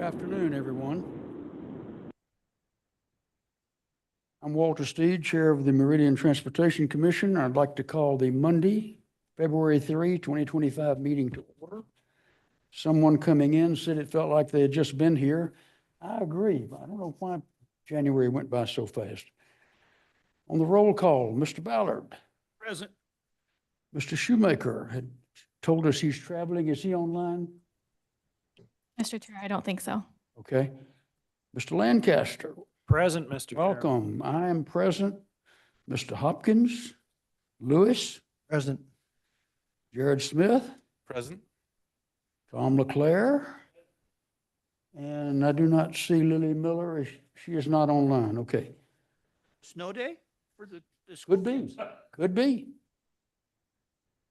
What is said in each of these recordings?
Good afternoon, everyone. I'm Walter Steed, Chair of the Meridian Transportation Commission. I'd like to call the Monday, February 3, 2025 meeting to order. Someone coming in said it felt like they had just been here. I agree. I don't know why January went by so fast. On the roll call, Mr. Ballard. Present. Mr. Shoemaker had told us he's traveling. Is he online? Mr. Chair, I don't think so. Okay. Mr. Lancaster. Present, Mr. Chair. Welcome. I am present. Mr. Hopkins, Lewis, Present. Jared Smith, Present. Tom LeClaire, and I do not see Lily Miller. She is not online. Okay. Snow day for the school Could be. teams? Could be.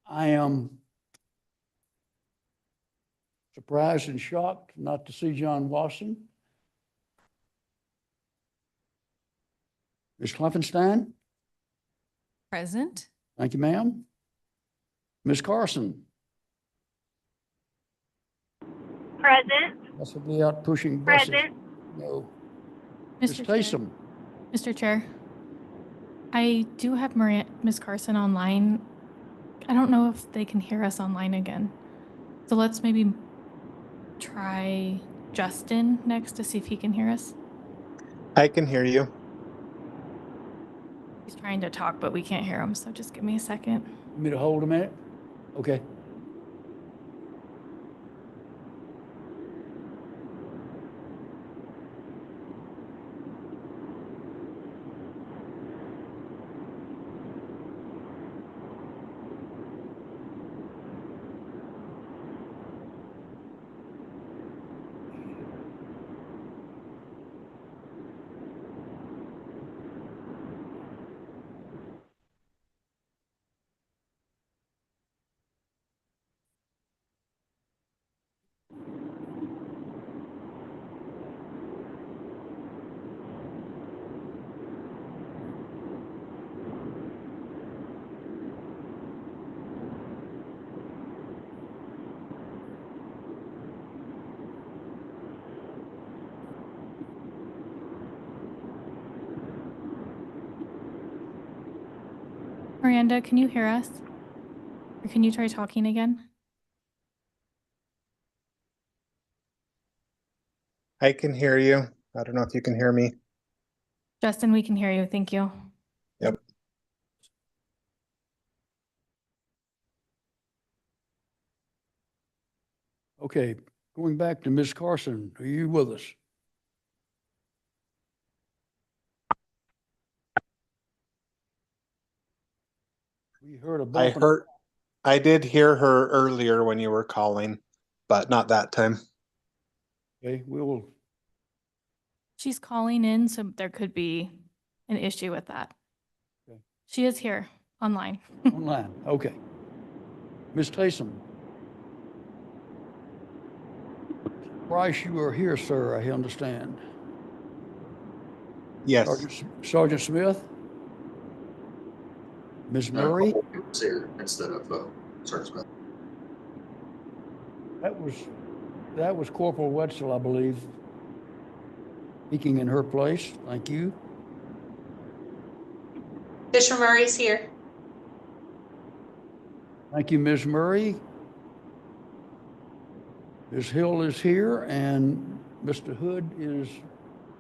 I am surprised and shocked not to see John Wasson. Ms. Kleffenstein? Present. Thank you, ma'am. Ms. Carson? Present. Possibly out pushing buses. Present. No. Ms. Mr. Chair. Taysom? Mr. Chair, I do have Ms. Carson online. I don't know if they can hear us online again. So let's maybe try Justin next to see if he can hear us. I can hear you. He's trying to talk, but we can't hear him. So just give me a second. Want me to hold a minute? Okay. Miranda, can you hear us? Or can you try talking again? I can hear you. I don't know if you can hear me. Justin, we can hear you. Thank you. Yep. Okay, going back to Ms. Carson, are you with us? We heard a bump. I did hear her earlier when you were calling, but not that time. Okay, we will, She's calling in, so there could be an issue with that. Okay. She is here online. online, okay. Ms. Taysom. Bryce, you are here, sir, I understand. Yes. Sergeant Smith? Ms. Murray? It was here instead of Sergeant Smith. That was Corporal Wetzel, I believe, speaking in her place. Thank you. Fisher Murray's here. Thank you, Ms. Murray. Ms. Hill is here, and Mr. Hood is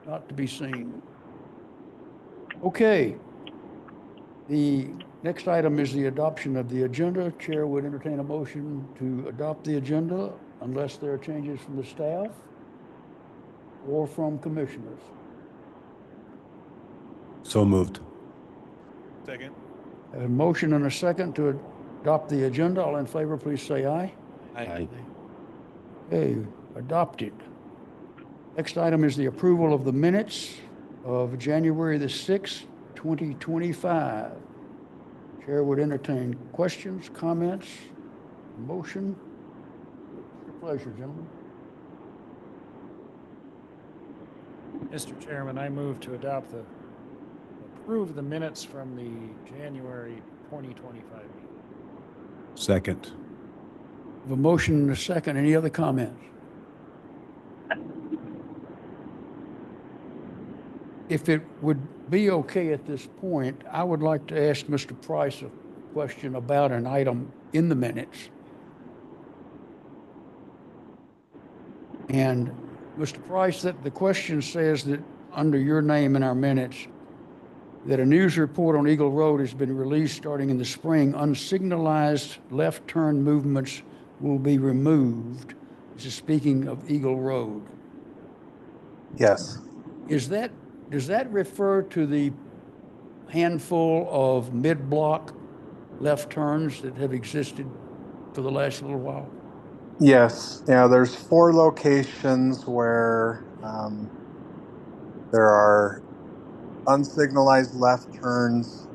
not to be seen. Okay. The next item is the adoption of the agenda. Chair would entertain a motion to adopt the agenda unless there are changes from the staff or from commissioners. So moved. Second. A motion and a second to adopt the agenda. All in favor, please say aye. Aye. Okay, adopted. Next item is the approval of the minutes of January the 6th, 2025. Chair would entertain questions, comments, motion. Your pleasure, gentlemen. Mr. Chairman, I move to approve the minutes from the January 2025 meeting. Second. We have a motion and a second. Any other comments? if it would be okay at this point, I would like to ask Mr. Price a question about an item in the minutes. And Mr. Price, that the question says that under your name in our minutes, that a news report on Eagle Road has been released starting in the spring. Unsignalized left turn movements will be removed. This is speaking of Eagle Road. Yes. Does that refer to the handful of mid-block left turns that have existed for the last little while? Yes. Yeah, there's 4 locations where there are unsignalized left turns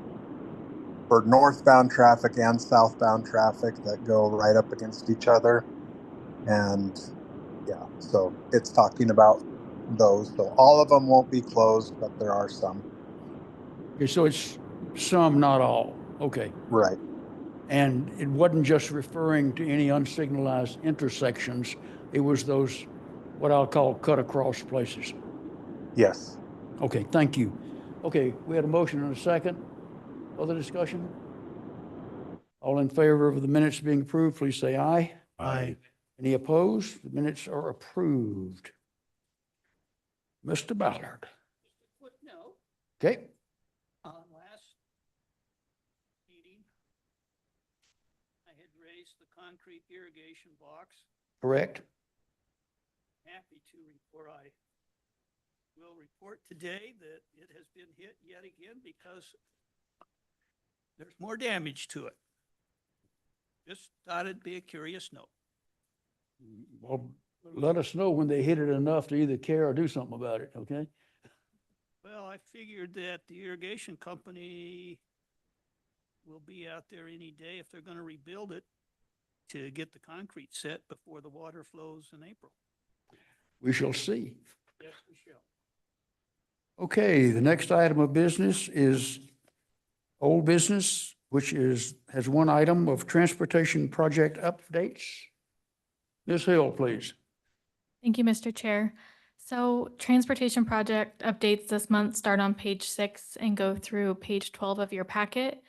for northbound traffic and southbound traffic that go right up against each other. And yeah, so it's talking about those. So all of them won't be closed, but there are some. Okay, so it's some, not all. Okay. Right. And it wasn't just referring to any unsignalized intersections. It was those, what I'll call cut across places. Yes. Okay, thank you. Okay, we had a motion and a second. Other discussion? All in favor of the minutes being approved, please say aye. Aye. Any opposed? The minutes are approved. Mr. Ballard. Footnote, Okay, last meeting, I had raised the concrete irrigation box. correct. Happy to report, I will report today that it has been hit yet again because there's more damage to it. Just thought it'd be a curious note. Well, let us know when they hit it enough to either care or do something about it, okay? Well, I figured that the irrigation company will be out there any day if they're gonna rebuild it to get the concrete set before the water flows in April. We shall see. Yes, we shall. Okay, the next item of business is old business, which has one item of transportation project updates. Ms. Hill, please. Thank you, Mr. Chair. So transportation project updates this month start on page 6 and go through page 12 of your packet.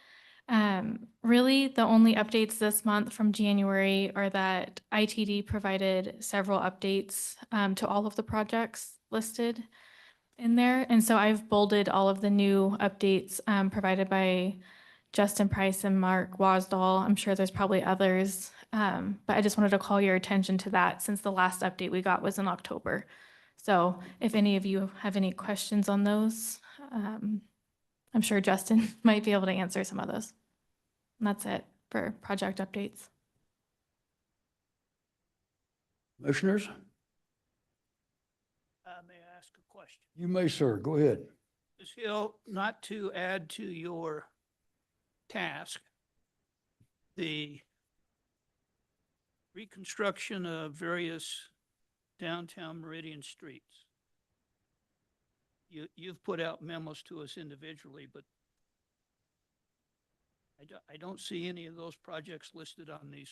Really, the only updates this month from January are that ITD provided several updates to all of the projects listed in there. And so I've bolded all of the new updates provided by Justin Price and Mark Wasdall. I'm sure there's probably others, but I just wanted to call your attention to that since the last update we got was in October. So if any of you have any questions on those, I'm sure Justin might be able to answer some of those. And that's it for project updates. Commissioners, May I ask a question? you may, sir. Go ahead. Ms. Hill, not to add to your task, the reconstruction of various downtown Meridian streets. You've put out memos to us individually, but I don't see any of those projects listed on these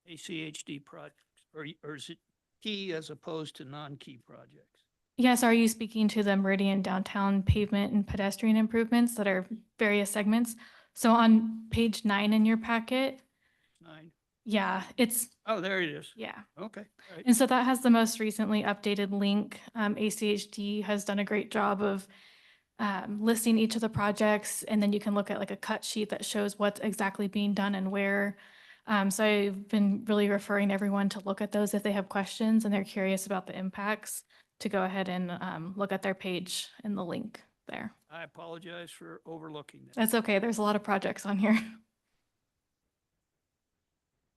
ACHD projects, or is it key as opposed to non-key projects? Yes, are you speaking to the Meridian downtown pavement and pedestrian improvements that are various segments? So on page 9 in your packet, 9. yeah, it's, Oh, there it is. yeah. Okay, all right. And so that has the most recently updated link. ACHD has done a great job of listing each of the projects, and then you can look at like a cut sheet that shows what's exactly being done and where. So I've been really referring everyone to look at those if they have questions and they're curious about the impacts, to go ahead and look at their page in the link there. I apologize for overlooking that. That's okay. There's a lot of projects on here.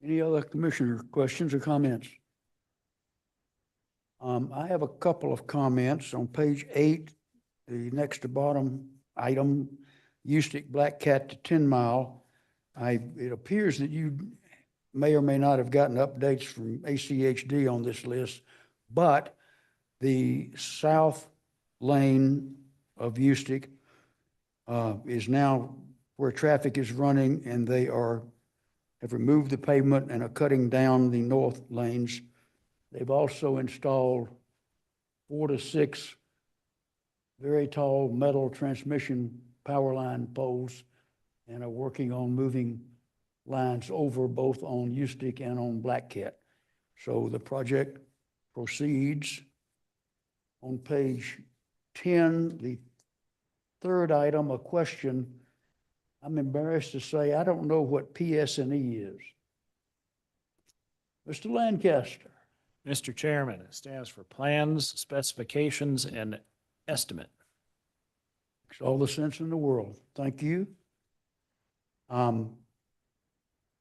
Any other commissioner questions or comments? I have a couple of comments on page 8, the next to bottom item, Ustick Black Cat to 10 Mile. It appears that you may or may not have gotten updates from ACHD on this list, but the south lane of Ustick is now where traffic is running, and they have removed the pavement and are cutting down the north lanes. They've also installed 4 to 6 very tall metal transmission power line poles and are working on moving lines over both on Ustick and on Black Cat. So the project proceeds. On page 10, the third item, a question. I'm embarrassed to say I don't know what PS&E is. Mr. Lancaster. Mr. Chairman, it stands for Plans, Specifications, and Estimate. Makes all the sense in the world. Thank you. And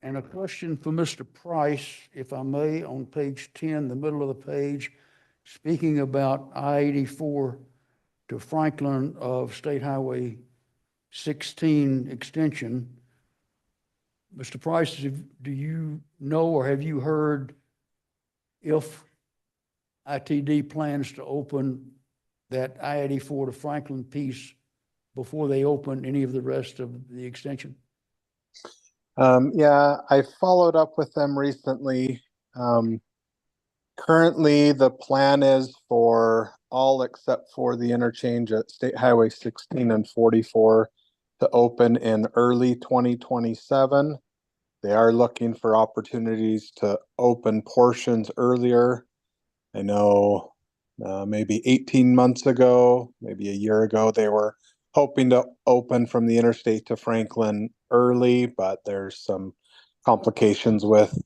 a question for Mr. Price, if I may, on page 10, the middle of the page, speaking about I-84 to Franklin of State Highway 16 extension. Mr. Price, do you know or have you heard if ITD plans to open that I-84 to Franklin piece before they open any of the rest of the extension? Yeah, I followed up with them recently. Currently, the plan is for all except for the interchange at State Highway 16 and 44 to open in early 2027. They are looking for opportunities to open portions earlier. I know maybe 18 months ago, maybe a year ago, they were hoping to open from the interstate to Franklin early, but there's some complications with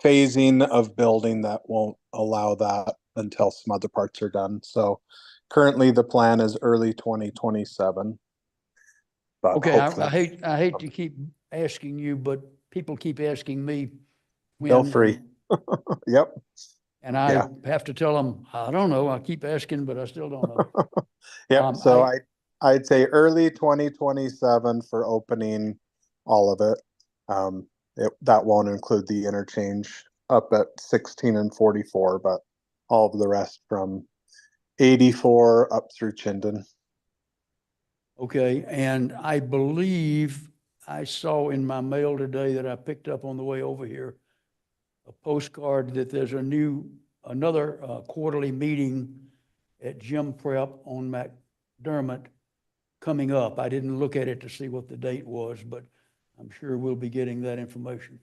phasing of building that won't allow that until some other parts are done. So currently the plan is early 2027. But Okay, I hopefully, hate to keep asking you, but people keep asking me when. feel free. Yep. And I Yeah. have to tell them, I don't know. I keep asking, but I still don't know. Yep. So I'd say early 2027 for opening all of it. That won't include the interchange up at 16 and 44, but all of the rest from 84 up through Chinden. Okay, and I believe I saw in my mail today that I picked up on the way over here, a postcard that there's another quarterly meeting at Gym Prep on McDermott coming up. I didn't look at it to see what the date was, but I'm sure we'll be getting that information.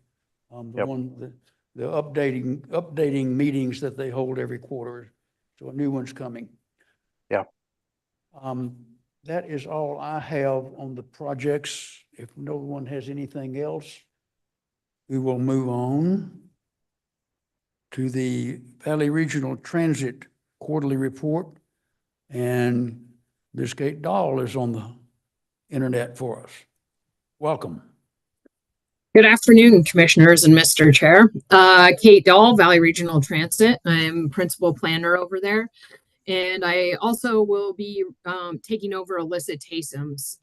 The updating meetings that they hold every quarter. So a new one's coming. Yeah. That is all I have on the projects. If no one has anything else, we will move on to the Valley Regional Transit Quarterly Report. And Ms. Kate Dahl is on the internet for us. Welcome. Good afternoon, Commissioners and Mr. Chair. Kate Dahl, Valley Regional Transit. I'm Principal Planner over there. And I also will be taking over Alyssa Taysom's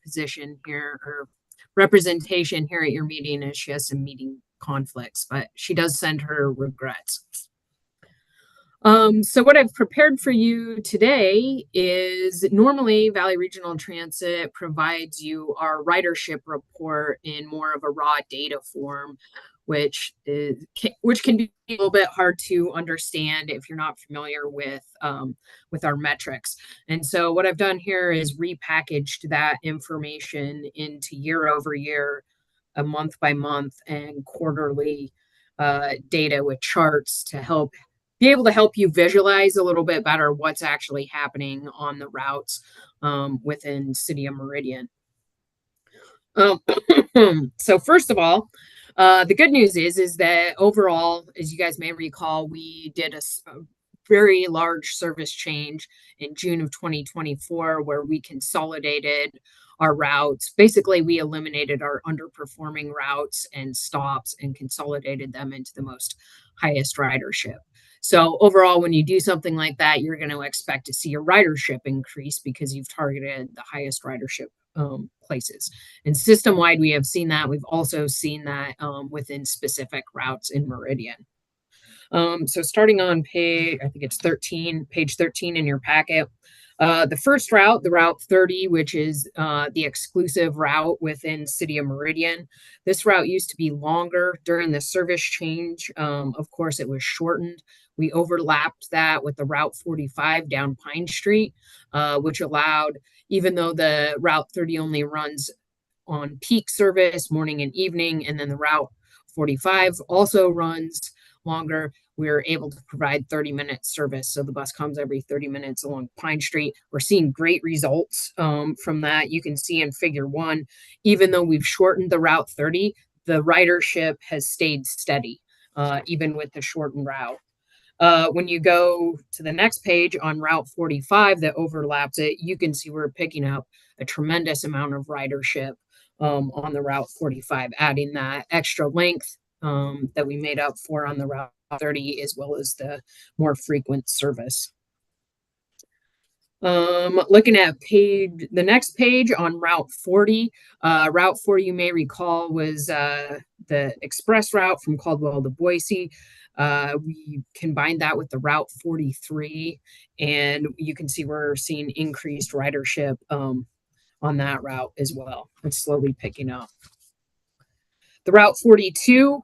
position here, or representation here at your meeting, as she has some meeting conflicts, but she does send her regrets. So what I've prepared for you today is normally Valley Regional Transit provides you our ridership report in more of a raw data form, which can be a little bit hard to understand if you're not familiar with our metrics. And so what I've done here is repackaged that information into year over year, a month by month, and quarterly data with charts to be able to help you visualize a little bit better what's actually happening on the routes within City of Meridian. So first of all, the good news is that overall, as you guys may recall, we did a very large service change in June of 2024 where we consolidated our routes. Basically, we eliminated our underperforming routes and stops and consolidated them into the most highest ridership. So overall, when you do something like that, you're going to expect to see your ridership increase because you've targeted the highest ridership places. And system-wide, we have seen that. We've also seen that within specific routes in Meridian. So starting on page 13 in your packet, The first route, the Route 30, which is the exclusive route within City of Meridian. This route used to be longer during the service change. Of course, it was shortened. We overlapped that with the Route 45 down Pine Street, which allowed, even though the Route 30 only runs on peak service, morning and evening, and then the Route 45 also runs longer, we're able to provide 30-minute service. So the bus comes every 30 minutes along Pine Street. We're seeing great results from that. You can see in figure 1, even though we've shortened the Route 30, the ridership has stayed steady, even with the shortened route. When you go to the next page on Route 45 that overlaps it, you can see we're picking up a tremendous amount of ridership on the Route 45, adding that extra length that we made up for on the Route 30, as well as the more frequent service. Looking at the next page on Route 40. Route 40, you may recall, was the express route from Caldwell to Boise. We combined that with the Route 43, and you can see we're seeing increased ridership on that route as well. It's slowly picking up. The Route 42,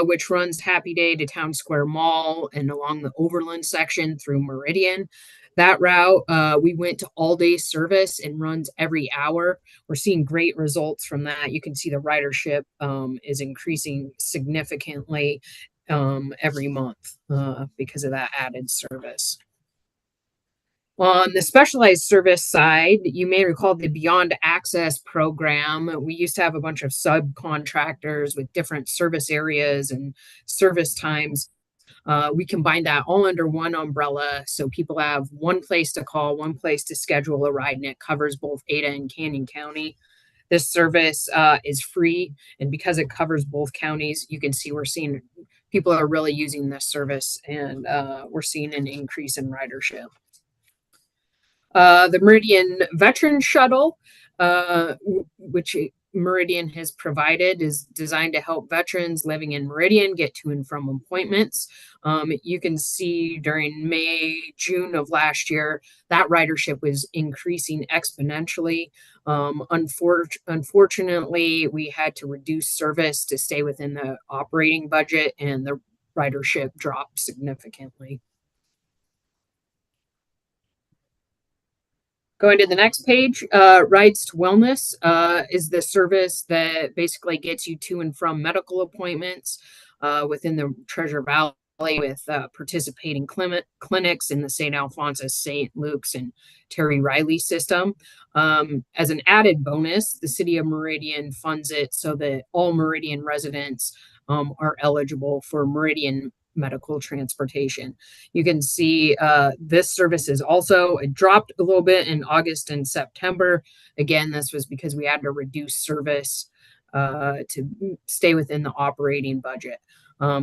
which runs Happy Day to Town Square Mall and along the Overland section through Meridian. That route, we went to all-day service and runs every hour. We're seeing great results from that. You can see the ridership is increasing significantly every month because of that added service. On the specialized service side, you may recall the Beyond Access program. We used to have a bunch of subcontractors with different service areas and service times. We combined that all under one umbrella, so people have one place to call, one place to schedule a ride, and it covers both Ada and Canyon County. This service is free, and because it covers both counties, you can see we're seeing people are really using this service, and we're seeing an increase in ridership. The Meridian Veteran Shuttle, which Meridian has provided, is designed to help veterans living in Meridian get to and from appointments. You can see during May, June of last year, that ridership was increasing exponentially. Unfortunately, we had to reduce service to stay within the operating budget, and the ridership dropped significantly. Going to the next page, Rides to Wellness is the service that basically gets you to and from medical appointments within the Treasure Valley with participating clinics in the St. Alphonsus, St. Luke's, and Terry Riley system. As an added bonus, the City of Meridian funds it so that all Meridian residents are eligible for Meridian medical transportation. You can see this service is also, it dropped a little bit in August and September. Again, this was because we had to reduce service to stay within the operating budget.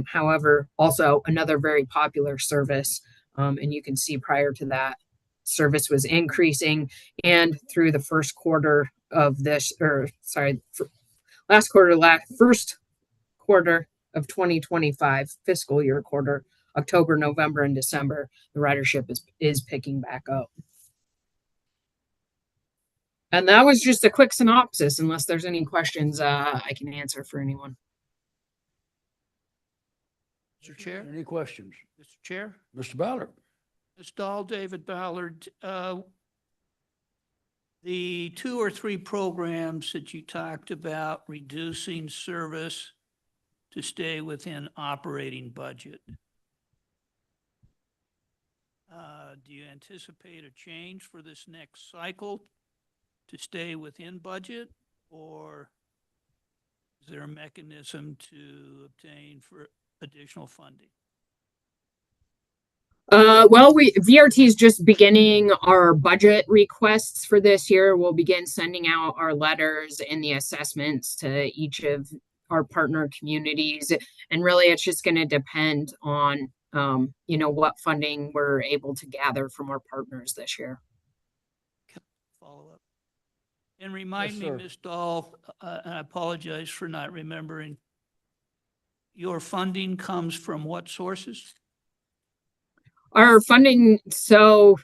However, also another very popular service, and you can see prior to that, service was increasing, and through the first quarter of this, or sorry, first quarter of 2025 fiscal year quarter, October, November, and December, the ridership is picking back up. And that was just a quick synopsis. Unless there's any questions, I can answer for anyone. Mr. Chair? Any questions? Mr. Chair? Mr. Ballard? Ms. Dahl, David Ballard, the 2 or 3 programs that you talked about reducing service to stay within operating budget. Do you anticipate a change for this next cycle to stay within budget, or is there a mechanism to obtain for additional funding? Well, VRT is just beginning our budget requests for this year. We'll begin sending out our letters and the assessments to each of our partner communities. And really, it's just going to depend on, what funding we're able to gather from our partners this year. Follow up. And remind Yes, me, sir. Ms. Dahl, and I apologize for not remembering, your funding comes from what sources? Our funding, so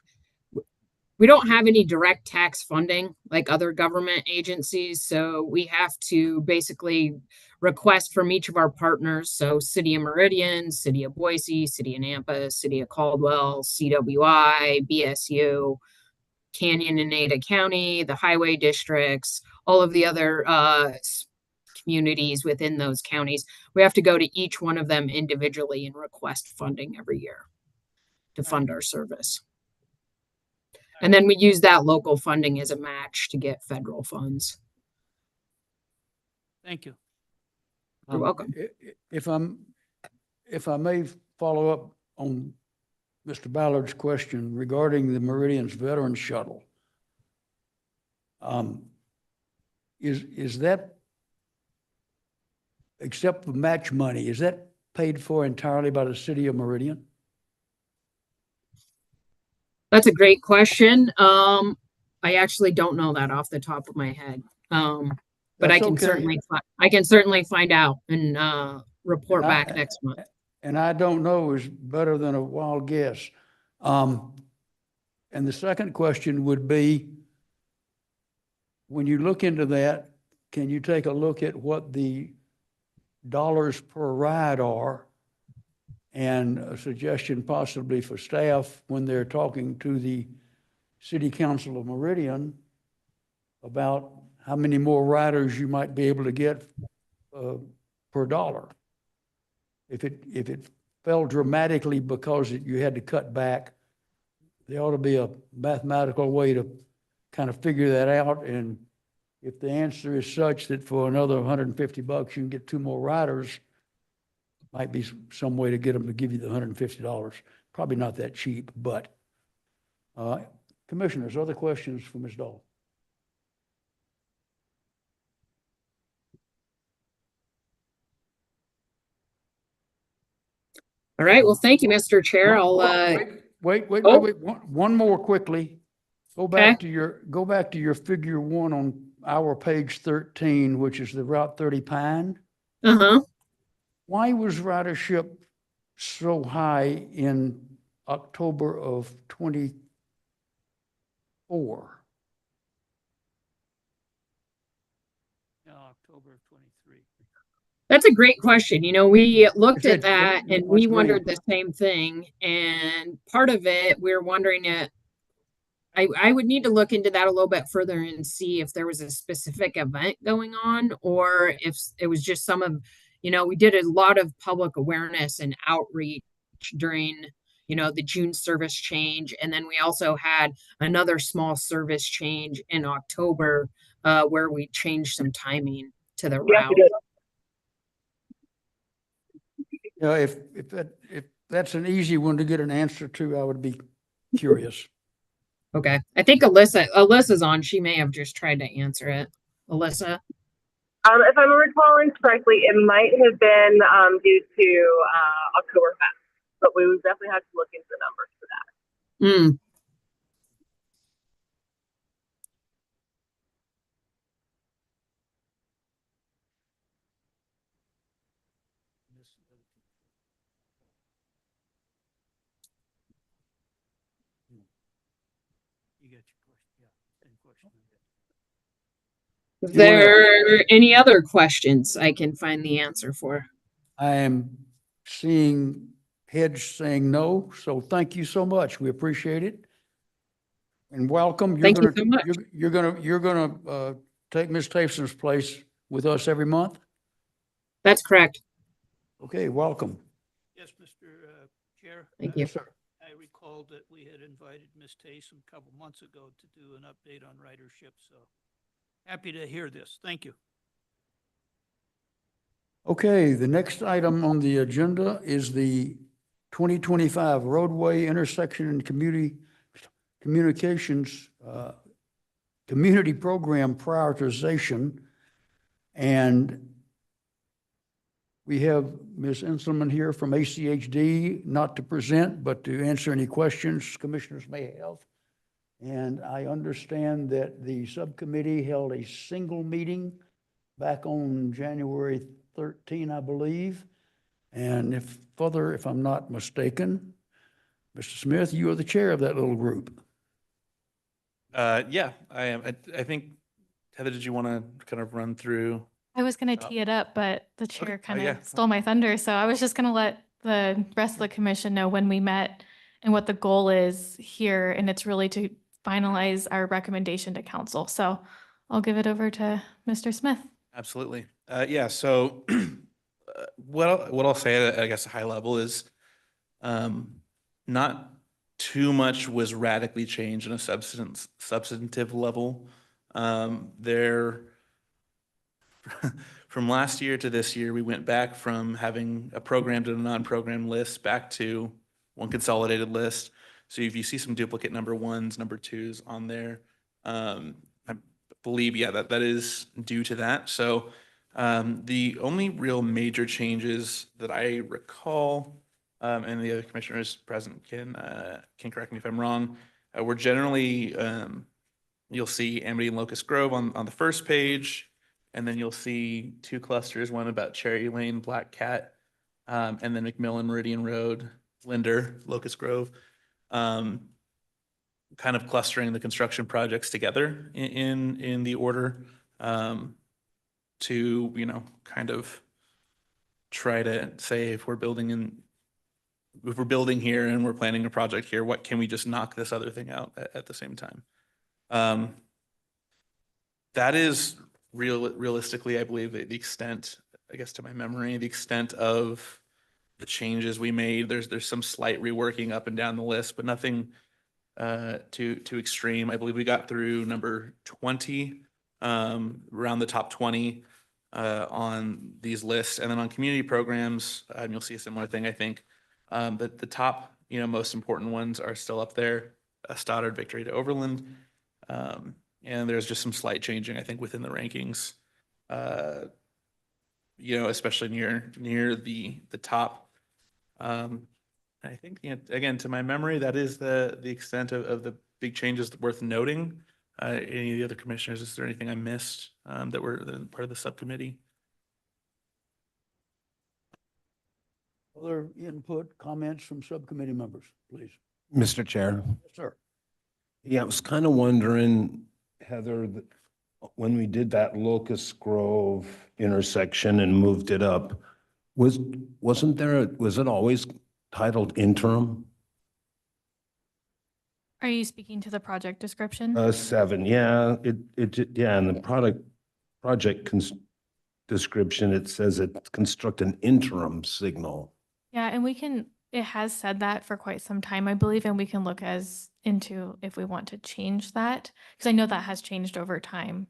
we don't have any direct tax funding like other government agencies. So we have to basically request from each of our partners. So City of Meridian, City of Boise, City of Nampa, City of Caldwell, CWI, BSU, Canyon and Ada County, the highway districts, all of the other communities within those counties. We have to go to each one of them individually and request funding every year to fund our service. And then we use that local funding as a match to get federal funds. Thank you. You're welcome. If I may follow up on Mr. Ballard's question regarding the Meridian's Veterans Shuttle. Is that, except for match money, is that paid for entirely by the City of Meridian? That's a great question. I actually don't know that off the top of my head. But I can certainly find out and report back next month. And I don't know is better than a wild guess. And the second question would be, when you look into that, can you take a look at what the dollars per ride are, and a suggestion possibly for staff when they're talking to the City Council of Meridian about how many more riders you might be able to get per dollar. If it fell dramatically because you had to cut back, there ought to be a mathematical way to kind of figure that out. And if the answer is such that for another $150 you can get 2 more riders, might be some way to get them to give you the $150. Probably not that cheap, but commissioners, other questions for Ms. Dahl? All right. Well, thank you, Mr. Chair. I'll Wait. One more quickly. Go back to your figure 1 on our page 13, which is the Route 30 Pine. Why was ridership so high in October of 24? October of 23. That's a great question. You know, we looked at that and we great. wondered the same thing. And part of it, we're wondering I would need to look into that a little bit further and see if there was a specific event going on, or if it was just some of, you know, we did a lot of public awareness and outreach during, you know, the June service change. And then we also had another small service change in October where we changed some timing to the route. If that's an easy one to get an answer to, I would be curious. Okay. I think Alyssa's on. She may have just tried to answer it. Alyssa? If I'm recalling correctly, it might have been due to Oktoberfest, but we would definitely have to look into the numbers for that. You got your question. Yeah, same question. Is there any other questions I can find the answer for? I am seeing heads saying no, so thank you so much. We appreciate it. And welcome. Thank you so much. You're gonna take Ms. Tafson's place with us every month? That's correct. Okay, welcome. Yes, Mr. Chair. Thank you. Yes, sir. I recalled that we had invited Ms. Taysom a couple months ago to do an update on ridership, so happy to hear this. Thank you. Okay, the next item on the agenda is the 2025 roadway intersection and communications community program prioritization. And we have Ms. Inselman here from ACHD, not to present, but to answer any questions commissioners may have. And I understand that the subcommittee held a single meeting back on January 13, I believe. And if I'm not mistaken, Mr. Smith, you are the chair of that little group. Yeah, I am. I think, Heather, did you want to kind of run through? I was going to Oh. tee it up, but the Okay. chair Oh, kind of yeah. stole my thunder. So I was just going to let the rest of the commission know when we met and what the goal is here. And it's really to finalize our recommendation to council. So I'll give it over to Mr. Smith. Absolutely. Yeah, so what I'll say at, I guess, a high level is not too much was radically changed on a substantive level. There, from last year to this year, we went back from having a programmed and a non-programmed list back to one consolidated list. So if you see some duplicate number ones, number twos on there, I believe, yeah, that is due to that. So the only real major changes that I recall, and the other commissioners present can correct me if I'm wrong, were generally, you'll see Amity and Locust Grove on the first page, and then you'll see two clusters, one about Cherry Lane, Black Cat, and then McMillan, Meridian Road, Linder, Locust Grove. Kind of clustering the construction projects together in the order, to, you know, kind of try to say if we're building here and we're planning a project here, what can we just knock this other thing out at the same time? That is realistically, I believe, the extent, I guess, to my memory, the extent of the changes we made. There's some slight reworking up and down the list, but nothing too extreme. I believe we got through number 20, around the top 20 on these lists, and then on community programs, you'll see a similar thing. I think the top, you know, most important ones are still up there: Stoddard, Victory to Overland, and there's just some slight changing, I think, within the rankings. You know, especially near the top. I think, you know, again, to my memory, that is the extent of the big changes worth noting. Any of the other commissioners, is there anything I missed that were part of the subcommittee? Other input, comments from subcommittee members, please? Mr. Chair. Yes, sir. Yeah, I was kind of wondering, Heather, when we did that Locust Grove intersection and moved it up, was it always titled interim? Are you speaking to the project description? 7, yeah, yeah, and the project description, it says it construct an interim signal. Yeah, and it has said that for quite some time, I believe, and we can look into if we want to change that, because I know that has changed over time.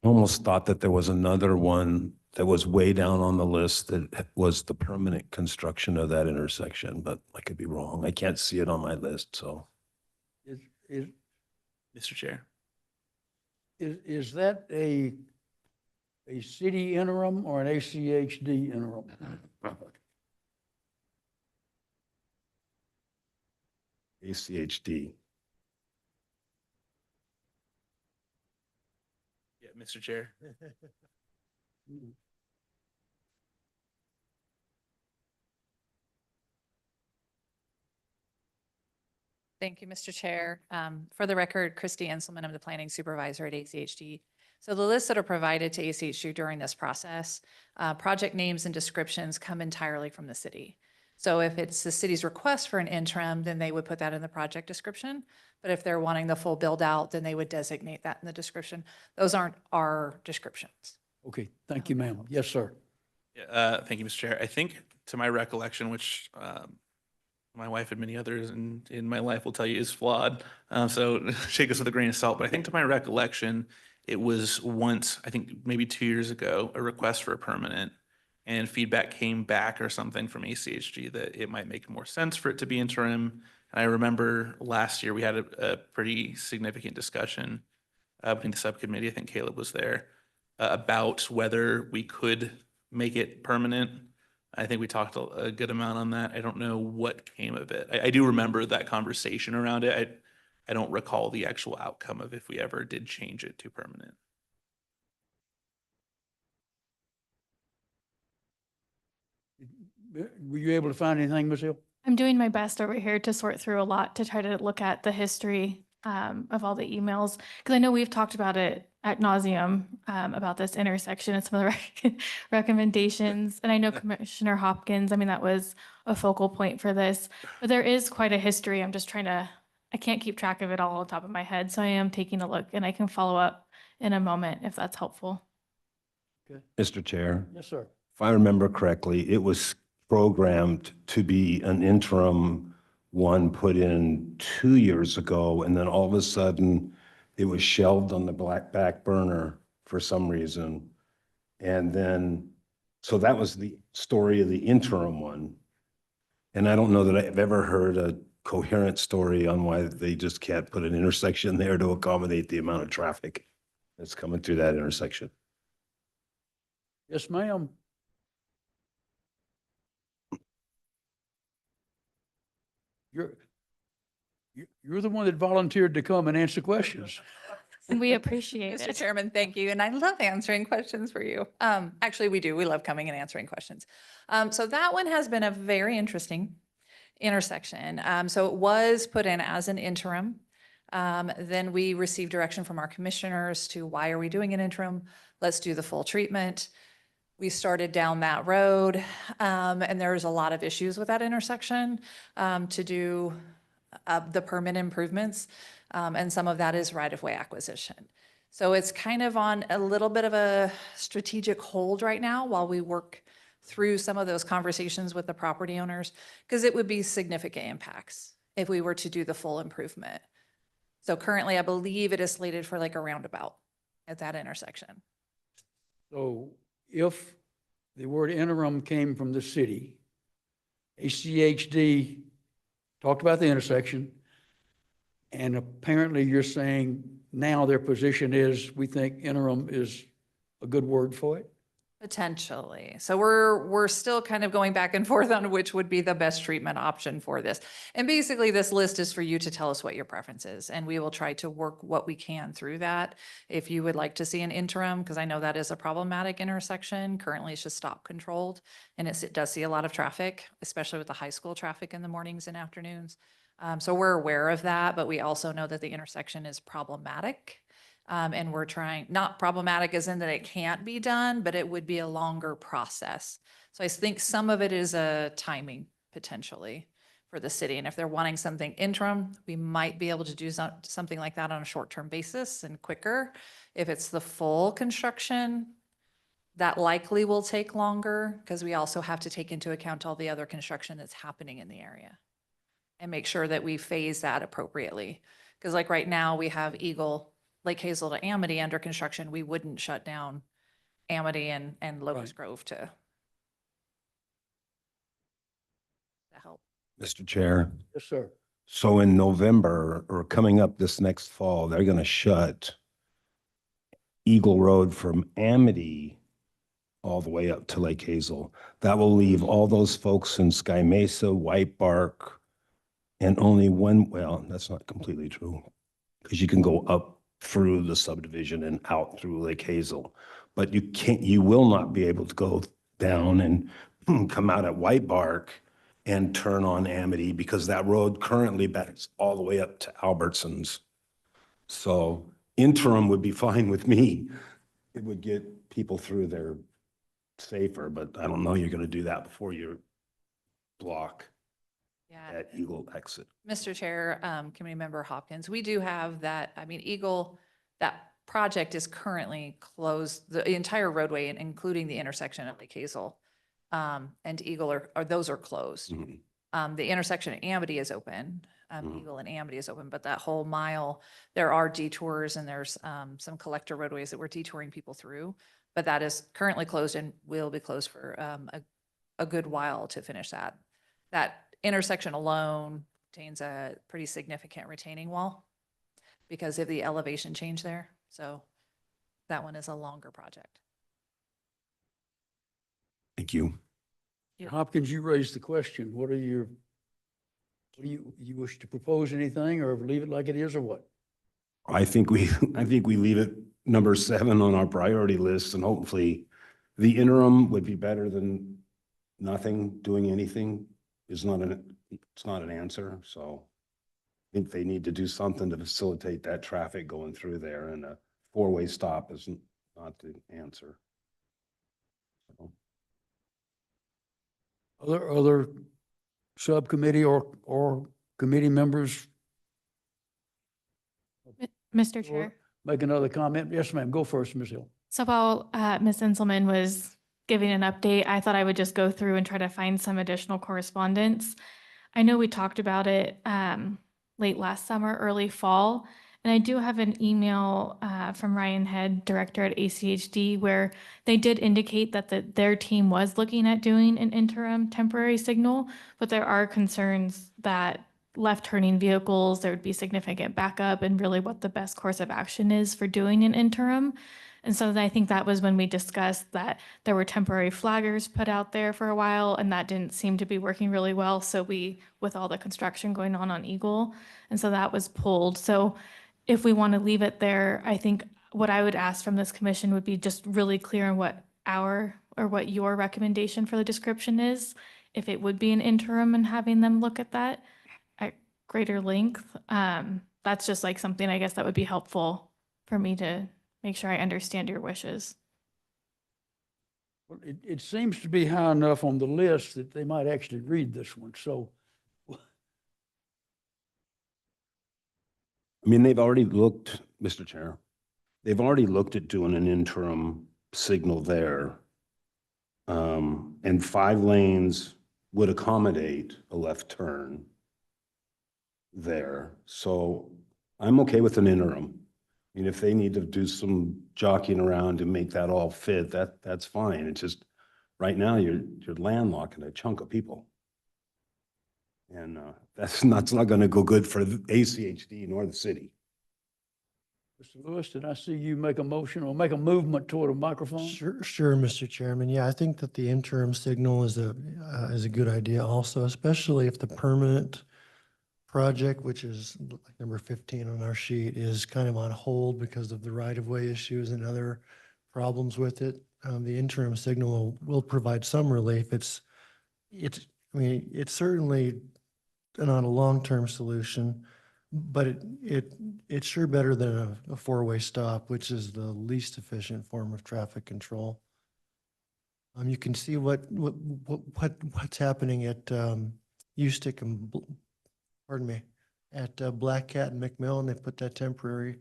I almost thought that there was another one that was way down on the list that was the permanent construction of that intersection, but I could be wrong. I can't see it on my list, so. Is Mr. Chair. is that a city interim or an ACHD interim? ACHD. Yeah, Mr. Chair. Thank you, Mr. Chair. For the record, Christy Enselman, I'm the planning supervisor at ACHD. So the lists that are provided to ACHD during this process, project names and descriptions come entirely from the city. So if it's the city's request for an interim, then they would put that in the project description. But if they're wanting the full build out, then they would designate that in the description. Those aren't our descriptions. Okay, thank you, ma'am. Yes, sir. Yeah, thank you, Mr. Chair. I think, to my recollection, which my wife and many others in my life will tell you is flawed, so take this with a grain of salt, but I think, to my recollection, it was once, I think maybe 2 years ago, a request for a permanent, and feedback came back or something from ACHG that it might make more sense for it to be interim. And I remember last year we had a pretty significant discussion between the subcommittee, I think Caleb was there, about whether we could make it permanent. I think we talked a good amount on that. I don't know what came of it. I do remember that conversation around it. I don't recall the actual outcome of if we ever did change it to permanent. Were you able to find anything, Ms. Hill? I'm doing my best over here to sort through a lot to try to look at the history of all the emails, because I know we've talked about it ad nauseum, about this intersection and some of the recommendations. And I know Commissioner Hopkins, I mean, that was a focal point for this, but there is quite a history. I'm just trying to, I can't keep track of it all on top of my head. So I am taking a look and I can follow up in a moment if that's helpful. Mr. Chair, Yes, sir. if I remember correctly, it was programmed to be an interim one put in 2 years ago, and then all of a sudden it was shelved on the back burner for some reason. And then, so that was the story of the interim one. And I don't know that I've ever heard a coherent story on why they just can't put an intersection there to accommodate the amount of traffic that's coming through that intersection. Yes, ma'am. You're the one that volunteered to come and answer questions. And we appreciate Mr. it. Chairman, thank you. And I love answering questions for you. Actually, we do. We love coming and answering questions. So that one has been a very interesting intersection. So it was put in as an interim. Then we received direction from our commissioners to why are we doing an interim? Let's do the full treatment. We started down that road, and there's a lot of issues with that intersection to do the permit improvements, and some of that is right-of-way acquisition. So it's kind of on a little bit of a strategic hold right now while we work through some of those conversations with the property owners, because it would be significant impacts if we were to do the full improvement. So currently, I believe it is slated for like a roundabout at that intersection. So if the word interim came from the city, HCHD talked about the intersection, and apparently you're saying now their position is, we think interim is a good word for it? Potentially. So we're still kind of going back and forth on which would be the best treatment option for this. And basically this list is for you to tell us what your preference is, and we will try to work what we can through that. If you would like to see an interim, because I know that is a problematic intersection. Currently it's just stop controlled, and it does see a lot of traffic, especially with the high school traffic in the mornings and afternoons. So we're aware of that, but we also know that the intersection is problematic. And we're trying, not problematic as in that it can't be done, but it would be a longer process. So I think some of it is a timing potentially for the city. And if they're wanting something interim, we might be able to do something like that on a short-term basis and quicker. If it's the full construction, that likely will take longer because we also have to take into account all the other construction that's happening in the area and make sure that we phase that appropriately. Because like right now we have Lake Hazel to Amity under construction. We wouldn't shut down Amity and Locust Grove to help. Mr. Chair. Yes, sir. So in November or coming up this next fall, they're going to shut Eagle Road from Amity all the way up to Lake Hazel. That will leave all those folks in Sky Mesa, White Bark, and only one, well, that's not completely true because you can go up through the subdivision and out through Lake Hazel, but you will not be able to go down and come out at White Bark and turn on Amity because that road currently backs all the way up to Albertsons. So interim would be fine with me. It would get people through there safer, but I don't know you're going to do that before you block that Eagle exit. Mr. Chair, Committee Member Hopkins, we do have that, I mean, Eagle, that project is currently closed, the entire roadway, including the intersection at Lake Hazel, and Eagle those are closed. Mm-hmm. The intersection at Amity is open, Eagle and Amity is open, but that whole mile, there are detours and there's some collector roadways that we're detouring people through, but that is currently closed and will be closed for a good while to finish that. That intersection alone contains a pretty significant retaining wall because of the elevation change there. So that one is a longer project. Thank you. Hopkins, you raised the question. What do you wish to propose anything or leave it like it is or what? I think we leave it number 7 on our priority list, and hopefully the interim would be better than nothing. Doing anything is not it's not an answer. So think they need to do something to facilitate that traffic going through there, and a four-way stop is not the answer. So, Other subcommittee or committee members Mr. Chair. make another comment? Yes, ma'am. Go first, Ms. Hill. So while Ms. Inselman was giving an update, I thought I would just go through and try to find some additional correspondence. I know we talked about it late last summer, early fall, and I do have an email from Ryan Head, director at ACHD, where they did indicate that their team was looking at doing an interim temporary signal, but there are concerns that left turning vehicles, there would be significant backup, and really what the best course of action is for doing an interim. And so I think that was when we discussed that there were temporary flaggers put out there for a while, and that didn't seem to be working really well. So with all the construction going on Eagle, and so that was pulled. So if we want to leave it there, I think what I would ask from this commission would be just really clear on what your recommendation for the description is. If it would be an interim and having them look at that at greater length, that's just like something I guess that would be helpful for me to make sure I understand your wishes. Well, it seems to be high enough on the list that they might actually read this one. So I mean, they've already looked, Mr. Chair, they've already looked at doing an interim signal there. And 5 lanes would accommodate a left turn there. So I'm okay with an interim. I mean, if they need to do some jockeying around to make that all fit, that's fine. It's just, right now, you're landlocking a chunk of people. And that's not going to go good for the ACHD nor the city. Mr. Lewis, did I see you make a motion or make a movement toward a microphone? Sure, Mr. Chairman. Yeah, I think that the interim signal is a good idea also, especially if the permanent project, which is like number 15 on our sheet, is kind of on hold because of the right-of-way issues and other problems with it. The interim signal will provide some relief. I mean, it's certainly not a long-term solution, but it's sure better than a four-way stop, which is the least efficient form of traffic control. You can see what's happening at Ustick and at Black Cat and McMillan. They put that temporary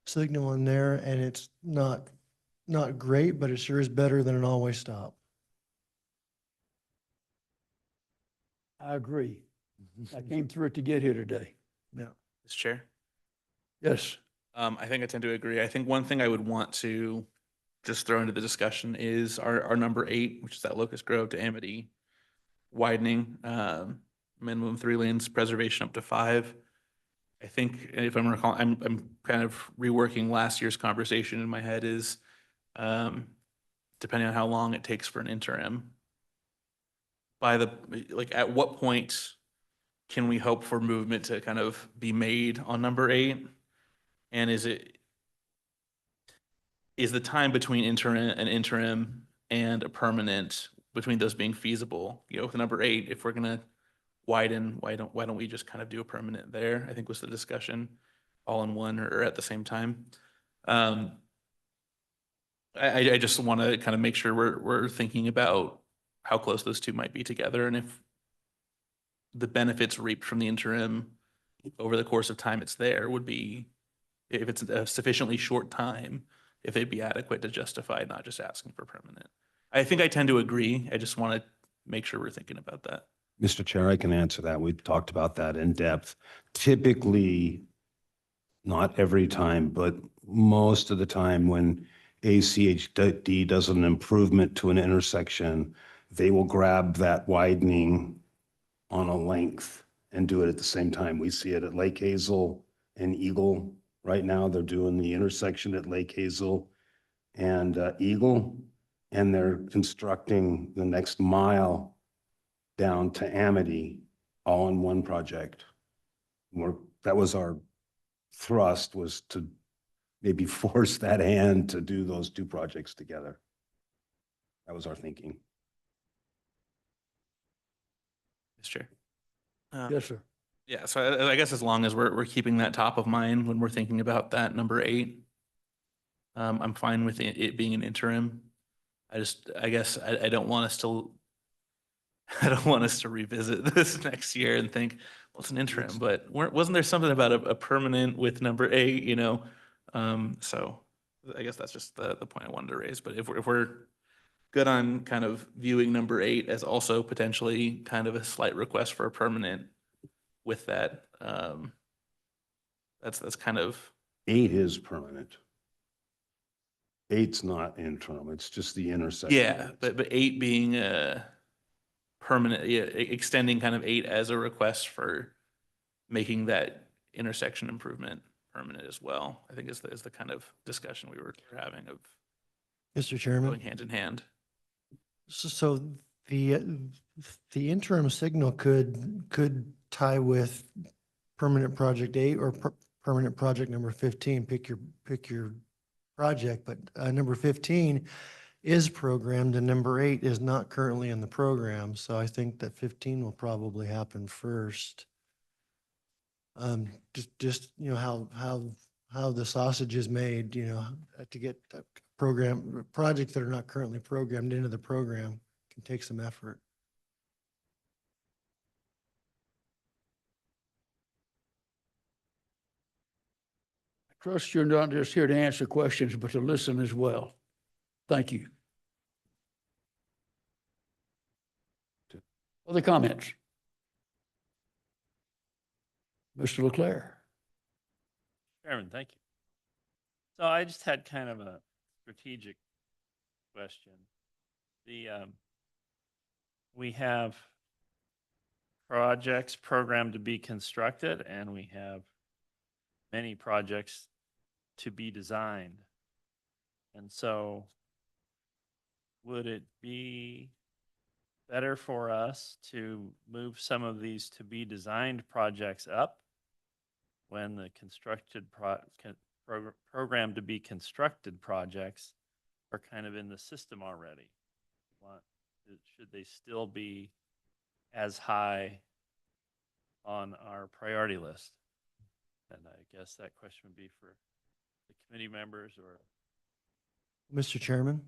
signal in there, and it's not great, but it sure is better than an all-way stop. I agree. I came through it to get here today. Yeah. Mr. Chair. Yes. I think I tend to agree. I think one thing I would want to just throw into the discussion is our number 8, which is that Locust Grove to Amity widening, minimum 3 lanes, preservation up to 5. I think if I'm recalling, I'm kind of reworking last year's conversation in my head is, depending on how long it takes for an interim, at what point can we hope for movement to kind of be made on number 8? And is the time between interim and a permanent, between those being feasible? You know, with number 8, if we're gonna widen, why don't we just kind of do a permanent there? I think was the discussion, all in one or at the same time. I just want to kind of make sure we're thinking about how close those two might be together, and if the benefits reaped from the interim over the course of time it's there would be, if it's a sufficiently short time, if they'd be adequate to justify not just asking for permanent. I think I tend to agree. I just want to make sure we're thinking about that. Mr. Chair, I can answer that. We've talked about that in depth. Typically, not every time, but most of the time when ACHD does an improvement to an intersection, they will grab that widening on a length and do it at the same time. We see it at Lake Hazel and Eagle. Right now, they're doing the intersection at Lake Hazel and Eagle, and they're constructing the next mile down to Amity, all in one project. That was our thrust, was to maybe force that hand to do those 2 projects together. That was our thinking. Mr. Chair. Yes, sir. Yeah, so I guess as long as we're keeping that top of mind when we're thinking about that number 8, I'm fine with it being an interim. I guess I don't want us to, I don't want us to revisit this next year and think, well, it's an interim, but wasn't there something about a permanent with number 8, you know? So I guess that's just the point I wanted to raise, but if we're good on kind of viewing number 8 as also potentially kind of a slight request for a permanent with that, that's kind of, 8 is permanent. 8's not interim, it's just the intersection. yeah, but 8 being a permanent, yeah, extending kind of 8 as a request for making that intersection improvement permanent as well, I think is the kind of discussion we were having of Mr. Chairman. going hand in hand. So the interim signal could tie with permanent project 8 or permanent project number 15. Pick your project, but number 15 is programmed and number 8 is not currently in the program. So I think that 15 will probably happen first. Just you know how the sausage is made, you know, to get projects that are not currently programmed into the program can take some effort. I trust you're not just here to answer questions, but to listen as well. Thank you. Other comments? Mr. Leclerc. Chairman, thank you. So I just had kind of a strategic question. We have projects programmed to be constructed, and we have many projects to be designed. And so would it be better for us to move some of these to be designed projects up when the constructed program to be constructed projects are kind of in the system already? Should they still be as high on our priority list? And I guess that question would be for the committee members or. Mr. Chairman?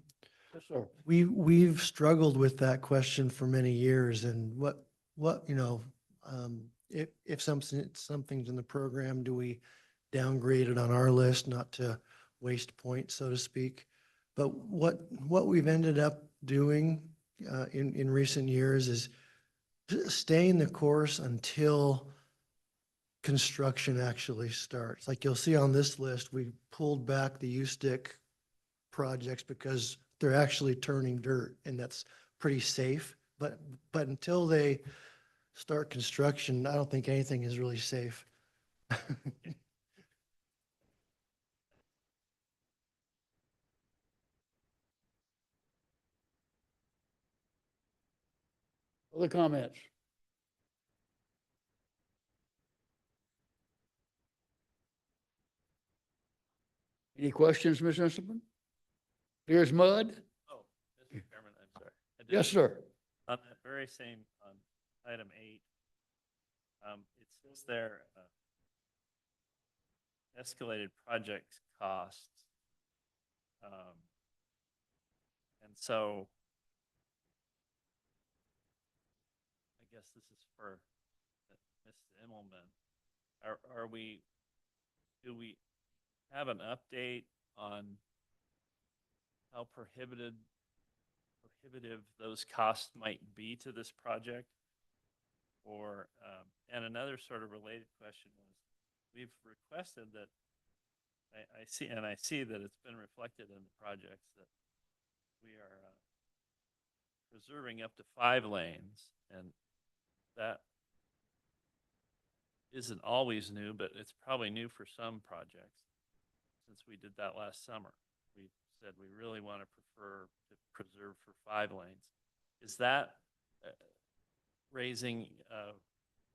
Yes, sir. We've struggled with that question for many years, and what you know, if something's in the program, do we downgrade it on our list, not to waste points, so to speak? But what we've ended up doing in recent years is staying the course until construction actually starts. Like you'll see on this list, we pulled back the U-stick projects because they're actually turning dirt, and that's pretty safe. But until they start construction, I don't think anything is really safe. Other comments? Any questions, Ms. Enselman? Clear as mud? Oh, Mr. Chairman, I'm sorry. Yes, sir. On that very same, on item 8, it says there, escalated project costs. And so I guess this is for Ms. Immelman. Do we have an update on how prohibitive those costs might be to this project? Or, and another sort of related question was, we've requested that, I see that it's been reflected in the projects that we are preserving up to 5 lanes, and that isn't always new, but it's probably new for some projects since we did that last summer. We said we really want to prefer to preserve for 5 lanes. Is that raising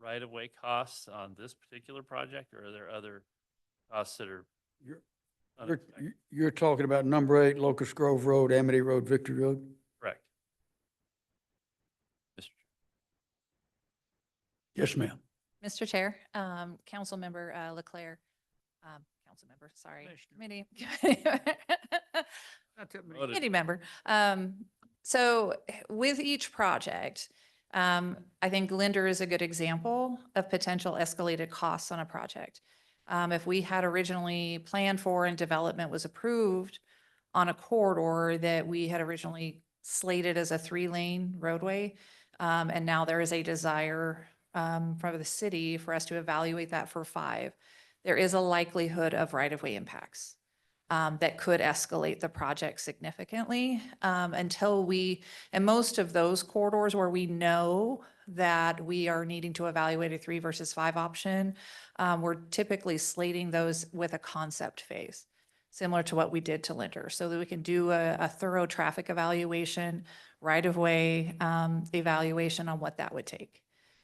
right-of-way costs on this particular project, or are there other costs that are? You're talking about number 8, Locust Grove Road, Amity Road, Victory Road? Correct. Mr. Yes, ma'am. Mr. Chair, Councilmember Leclerc, Councilmember, sorry, Commissioner. committee. Not that many. Committee member. So with each project, I think Linder is a good example of potential escalated costs on a project. If we had originally planned for and development was approved on a corridor that we had originally slated as a 3-lane roadway, and now there is a desire from the city for us to evaluate that for 5, there is a likelihood of right-of-way impacts that could escalate the project significantly until and most of those corridors where we know that we are needing to evaluate a 3 versus 5 option, we're typically slating those with a concept phase, similar to what we did to Linder, so that we can do a thorough traffic evaluation, right-of-way evaluation on what that would take.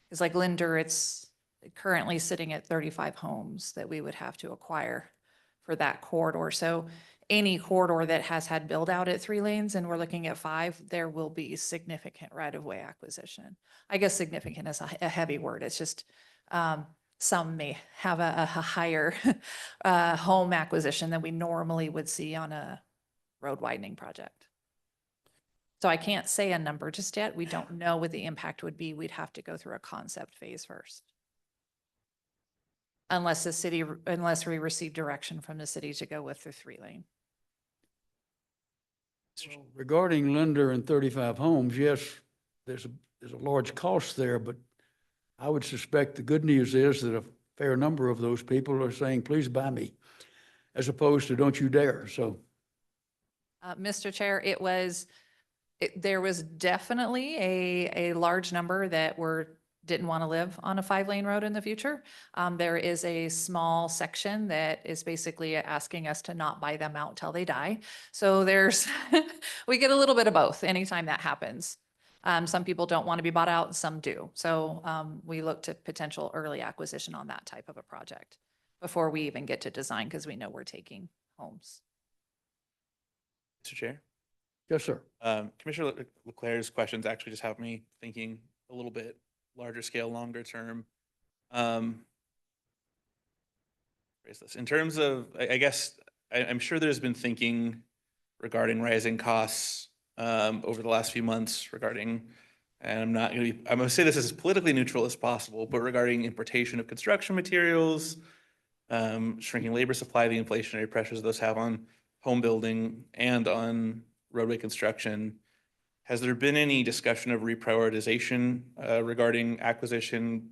Because like Linder, it's currently sitting at 35 homes that we would have to acquire for that corridor. So any corridor that has had build out at 3 lanes and we're looking at 5, there will be significant right-of-way acquisition. I guess significant is a heavy word. It's just some may have a higher home acquisition than we normally would see on a road widening project. So I can't say a number just yet. We don't know what the impact would be. We'd have to go through a concept phase first. Unless we receive direction from the city to go with the 3-lane. Well, regarding Linder and 35 homes, yes, there's a large cost there, but I would suspect the good news is that a fair number of those people are saying, please buy me, as opposed to don't you dare. So, Mr. Chair, there was definitely a large number that didn't want to live on a 5-lane road in the future. There is a small section that is basically asking us to not buy them out till they die. So we get a little bit of both anytime that happens. Some people don't want to be bought out, some do. So we look to potential early acquisition on that type of a project before we even get to design, because we know we're taking homes. Mr. Chair? yes, sir. Commissioner Leclerc's questions actually just have me thinking a little bit larger scale, longer term. Phrase this. In terms of, I guess, I'm sure there's been thinking regarding rising costs over the last few months regarding, and I'm going to say this as politically neutral as possible, but regarding importation of construction materials, shrinking labor supply, the inflationary pressures those have on home building and on roadway construction. Has there been any discussion of reprioritization regarding acquisition,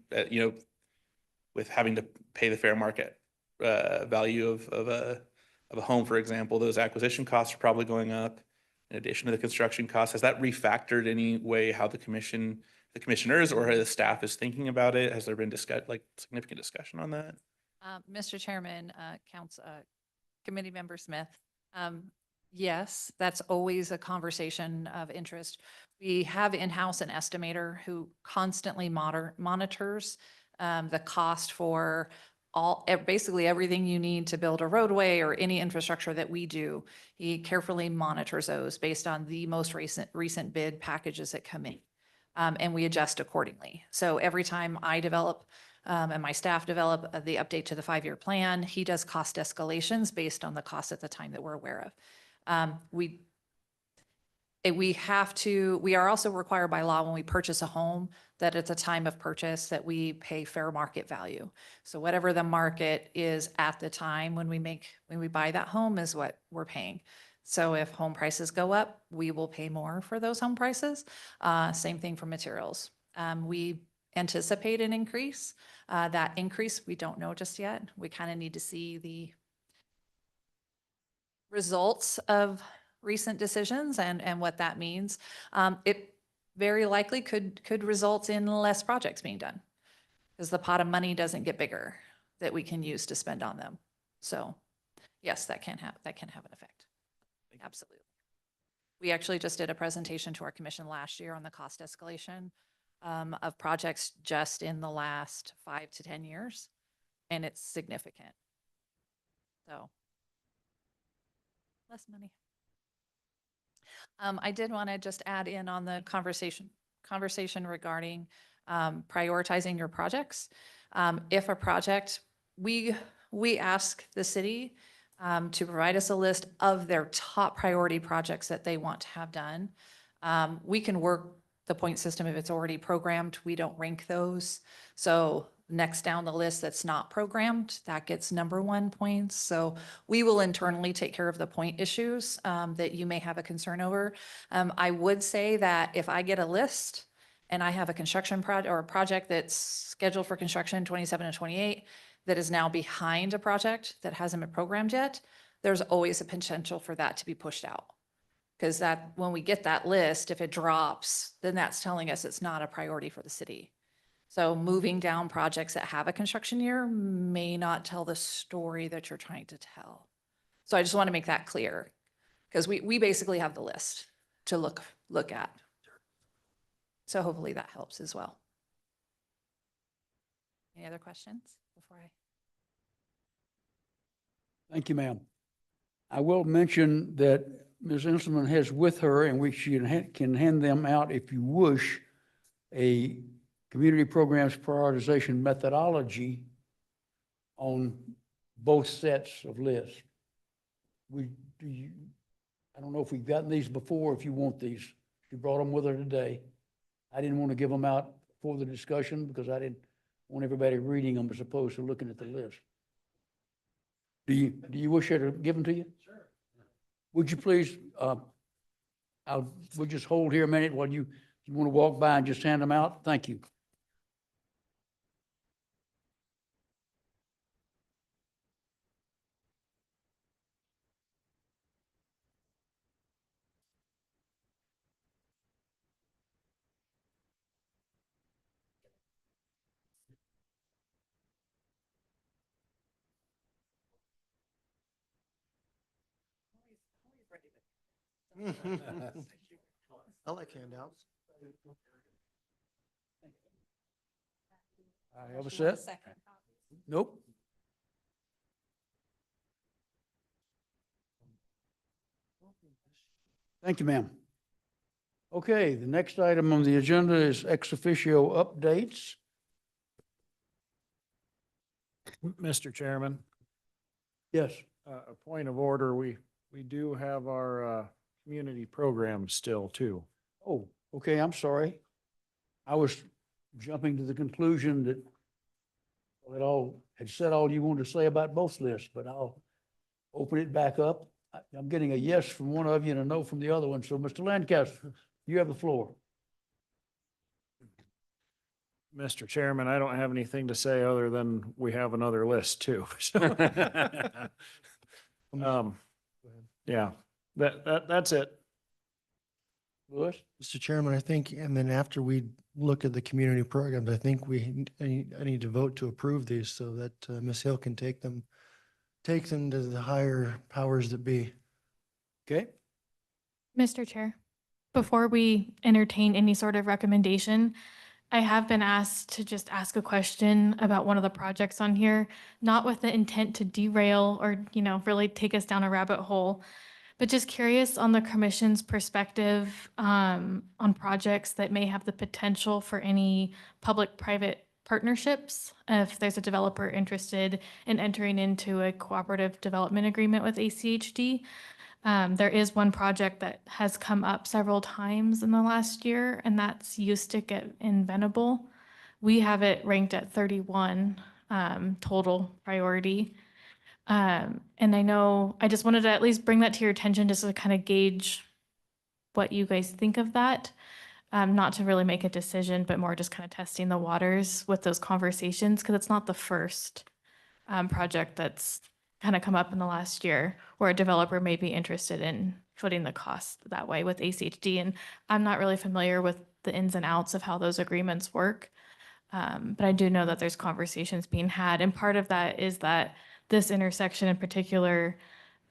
with having to pay the fair market value of a home, for example? Those acquisition costs are probably going up in addition to the construction costs. Has that refactored any way how the commissioners or the staff is thinking about it? Has there been significant discussion on that? Mr. Chairman, Committee Member Smith, yes, that's always a conversation of interest. We have in-house an estimator who constantly monitors the cost for basically everything you need to build a roadway or any infrastructure that we do. He carefully monitors those based on the most recent bid packages that come in, and we adjust accordingly. So every time I develop and my staff develop the update to the 5-year plan, he does cost escalations based on the cost at the time that we're aware of. We are also required by law when we purchase a home that at the time of purchase that we pay fair market value. So whatever the market is at the time when we buy that home is what we're paying. So if home prices go up, we will pay more for those home prices. Same thing for materials. We anticipate an increase. That increase, we don't know just yet. We kind of need to see the results of recent decisions and what that means. It very likely could result in less projects being done because the pot of money doesn't get bigger that we can use to spend on them. So yes, that can have an effect. Absolutely. We actually just did a presentation to our commission last year on the cost escalation of projects just in the last 5 to 10 years, and it's significant. So less money. I did want to just add in on the conversation regarding prioritizing your projects. If a project, we ask the city to provide us a list of their top priority projects that they want to have done. We can work the point system if it's already programmed. We don't rank those. So next down the list that's not programmed, that gets number 1 points. So we will internally take care of the point issues that you may have a concern over. I would say that if I get a list and I have a construction project or a project that's scheduled for construction 27 and 28 that is now behind a project that hasn't been programmed yet, there's always a potential for that to be pushed out. Because that, when we get that list, if it drops, then that's telling us it's not a priority for the city. So moving down projects that have a construction year may not tell the story that you're trying to tell. So I just want to make that clear, because we basically have the list to look at. So hopefully that helps as well. Any other questions before I? Thank you, ma'am. I will mention that Ms. Inselman has with her, and she can hand them out if you wish, a community programs prioritization methodology on both sets of lists. I don't know if we've gotten these before, if you want these. She brought them with her today. I didn't want to give them out for the discussion because I didn't want everybody reading them as opposed to looking at the list. Do you wish her to give them to you? Sure. Would you please, we'll just hold here a minute while you want to walk by and just hand them out? Thank you. I like handouts. I have a set? Nope. Thank you, ma'am. Okay, the next item on the agenda is ex officio updates. Mr. Chairman, Yes. a point of order, we do have our community program still too. Oh, okay, I'm sorry. I was jumping to the conclusion that it all had said all you wanted to say about both lists, but I'll open it back up. I'm getting a yes from one of you and a no from the other one. So Mr. Lancaster, you have the floor. Mr. Chairman, I don't have anything to say other than we have another list too. So, yeah, that's it. Louis? Mr. Chairman, I think, and then after we look at the community programs, I think I need to vote to approve these so that Ms. Hill can take them to the higher powers that be. Okay. Mr. Chair, before we entertain any sort of recommendation, I have been asked to just ask a question about one of the projects on here, not with the intent to derail or, really take us down a rabbit hole, but just curious on the commission's perspective on projects that may have the potential for any public-private partnerships. If there's a developer interested in entering into a cooperative development agreement with ACHD, there is one project that has come up several times in the last year, and that's Ustic in Venable. We have it ranked at 31 total priority. And I know I just wanted to at least bring that to your attention just to kind of gauge what you guys think of that. Not to really make a decision, but more just kind of testing the waters with those conversations, because it's not the first project that's kind of come up in the last year where a developer may be interested in footing the cost that way with ACHD. And I'm not really familiar with the ins and outs of how those agreements work. But I do know that there's conversations being had. And part of that is that this intersection in particular,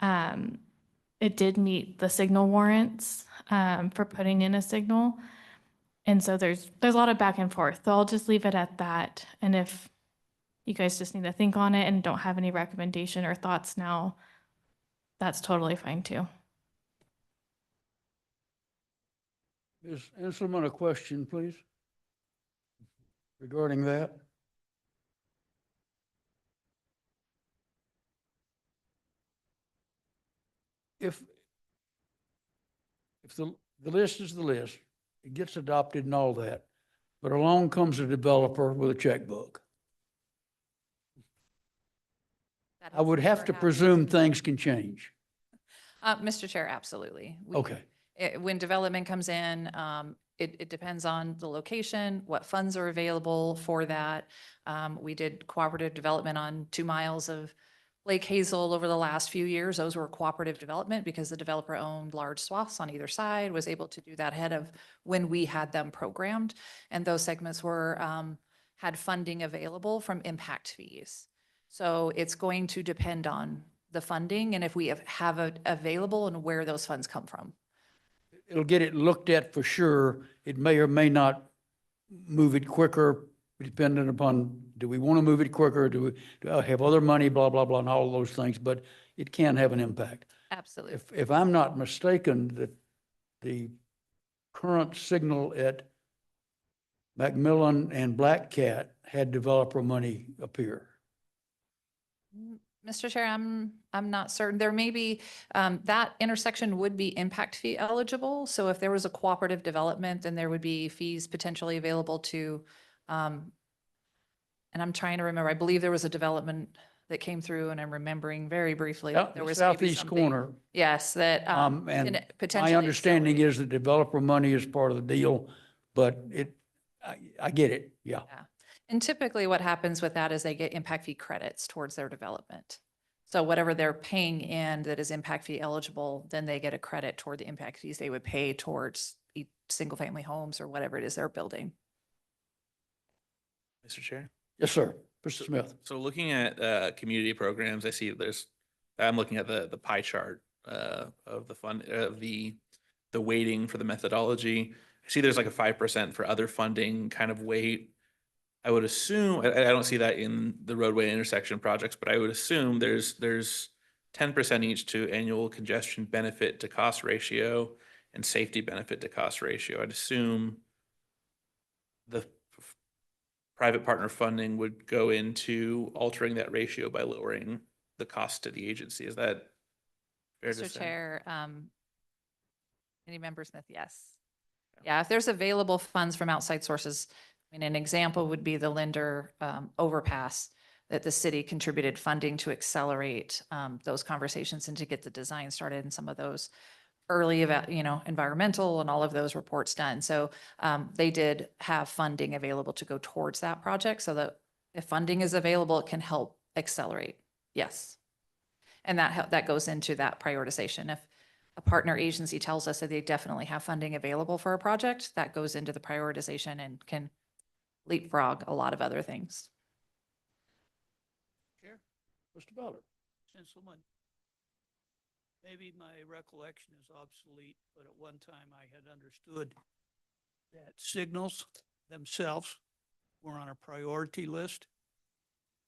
it did meet the signal warrants for putting in a signal. And so there's a lot of back and forth. So I'll just leave it at that. And if you guys just need to think on it and don't have any recommendation or thoughts now, that's totally fine too. Ms. Inselman, a question, please, regarding that. if the list is the list, it gets adopted and all that, but along comes a developer with a checkbook. That I has would have never to happened. presume things can change. Mr. Chair, absolutely. Okay. When development comes in, it depends on the location, what funds are available for that. We did cooperative development on 2 miles of Lake Hazel over the last few years. Those were cooperative development because the developer owned large swaths on either side, was able to do that ahead of when we had them programmed. And those segments were, had funding available from impact fees. So it's going to depend on the funding and if we have it available and where those funds come from. It'll get it looked at for sure. It may or may not move it quicker, depending upon, do we want to move it quicker? Do I have other money, blah, blah, blah, and all of those things, but it can have an impact. Absolutely. If I'm not mistaken, that the current signal at Macmillan and Black Cat had developer money appear. Mr. Chair, I'm not certain. There may be, that intersection would be impact fee eligible. So if there was a cooperative development, then there would be fees potentially available to, and I'm trying to remember, I believe there was a development that came through and I'm remembering very briefly. Yeah, there the was maybe southeast something- corner. Yes, that, And can potentially. my understanding is that developer money is part of the deal, but I get it, yeah. Yeah. And typically what happens with that is they get impact fee credits towards their development. So whatever they're paying in that is impact fee eligible, then they get a credit toward the impact fees they would pay towards single family homes or whatever it is they're building. Mr. Chair? Yes, sir. Mr. Smith. So looking at community programs, I see I'm looking at the pie chart of the fund, of the weighting for the methodology. I see there's like a 5% for other funding kind of weight. I would assume, I don't see that in the roadway intersection projects, but I would assume there's 10% each to annual congestion benefit to cost ratio and safety benefit to cost ratio. I'd assume the private partner funding would go into altering that ratio by lowering the cost to the agency. Is that fair to Mr. say? Chair, any member Smith, yes. Yeah, if there's available funds from outside sources, I mean, an example would be the Linder overpass that the city contributed funding to accelerate those conversations and to get the design started and some of those early, environmental and all of those reports done. So they did have funding available to go towards that project so that if funding is available, it can help accelerate. Yes. And that goes into that prioritization. If a partner agency tells us that they definitely have funding available for a project, that goes into the prioritization and can leapfrog a lot of other things. Chair? Mr. Ballard? Gentlemen, maybe my recollection is obsolete, but at one time I had understood that signals themselves were on a priority list,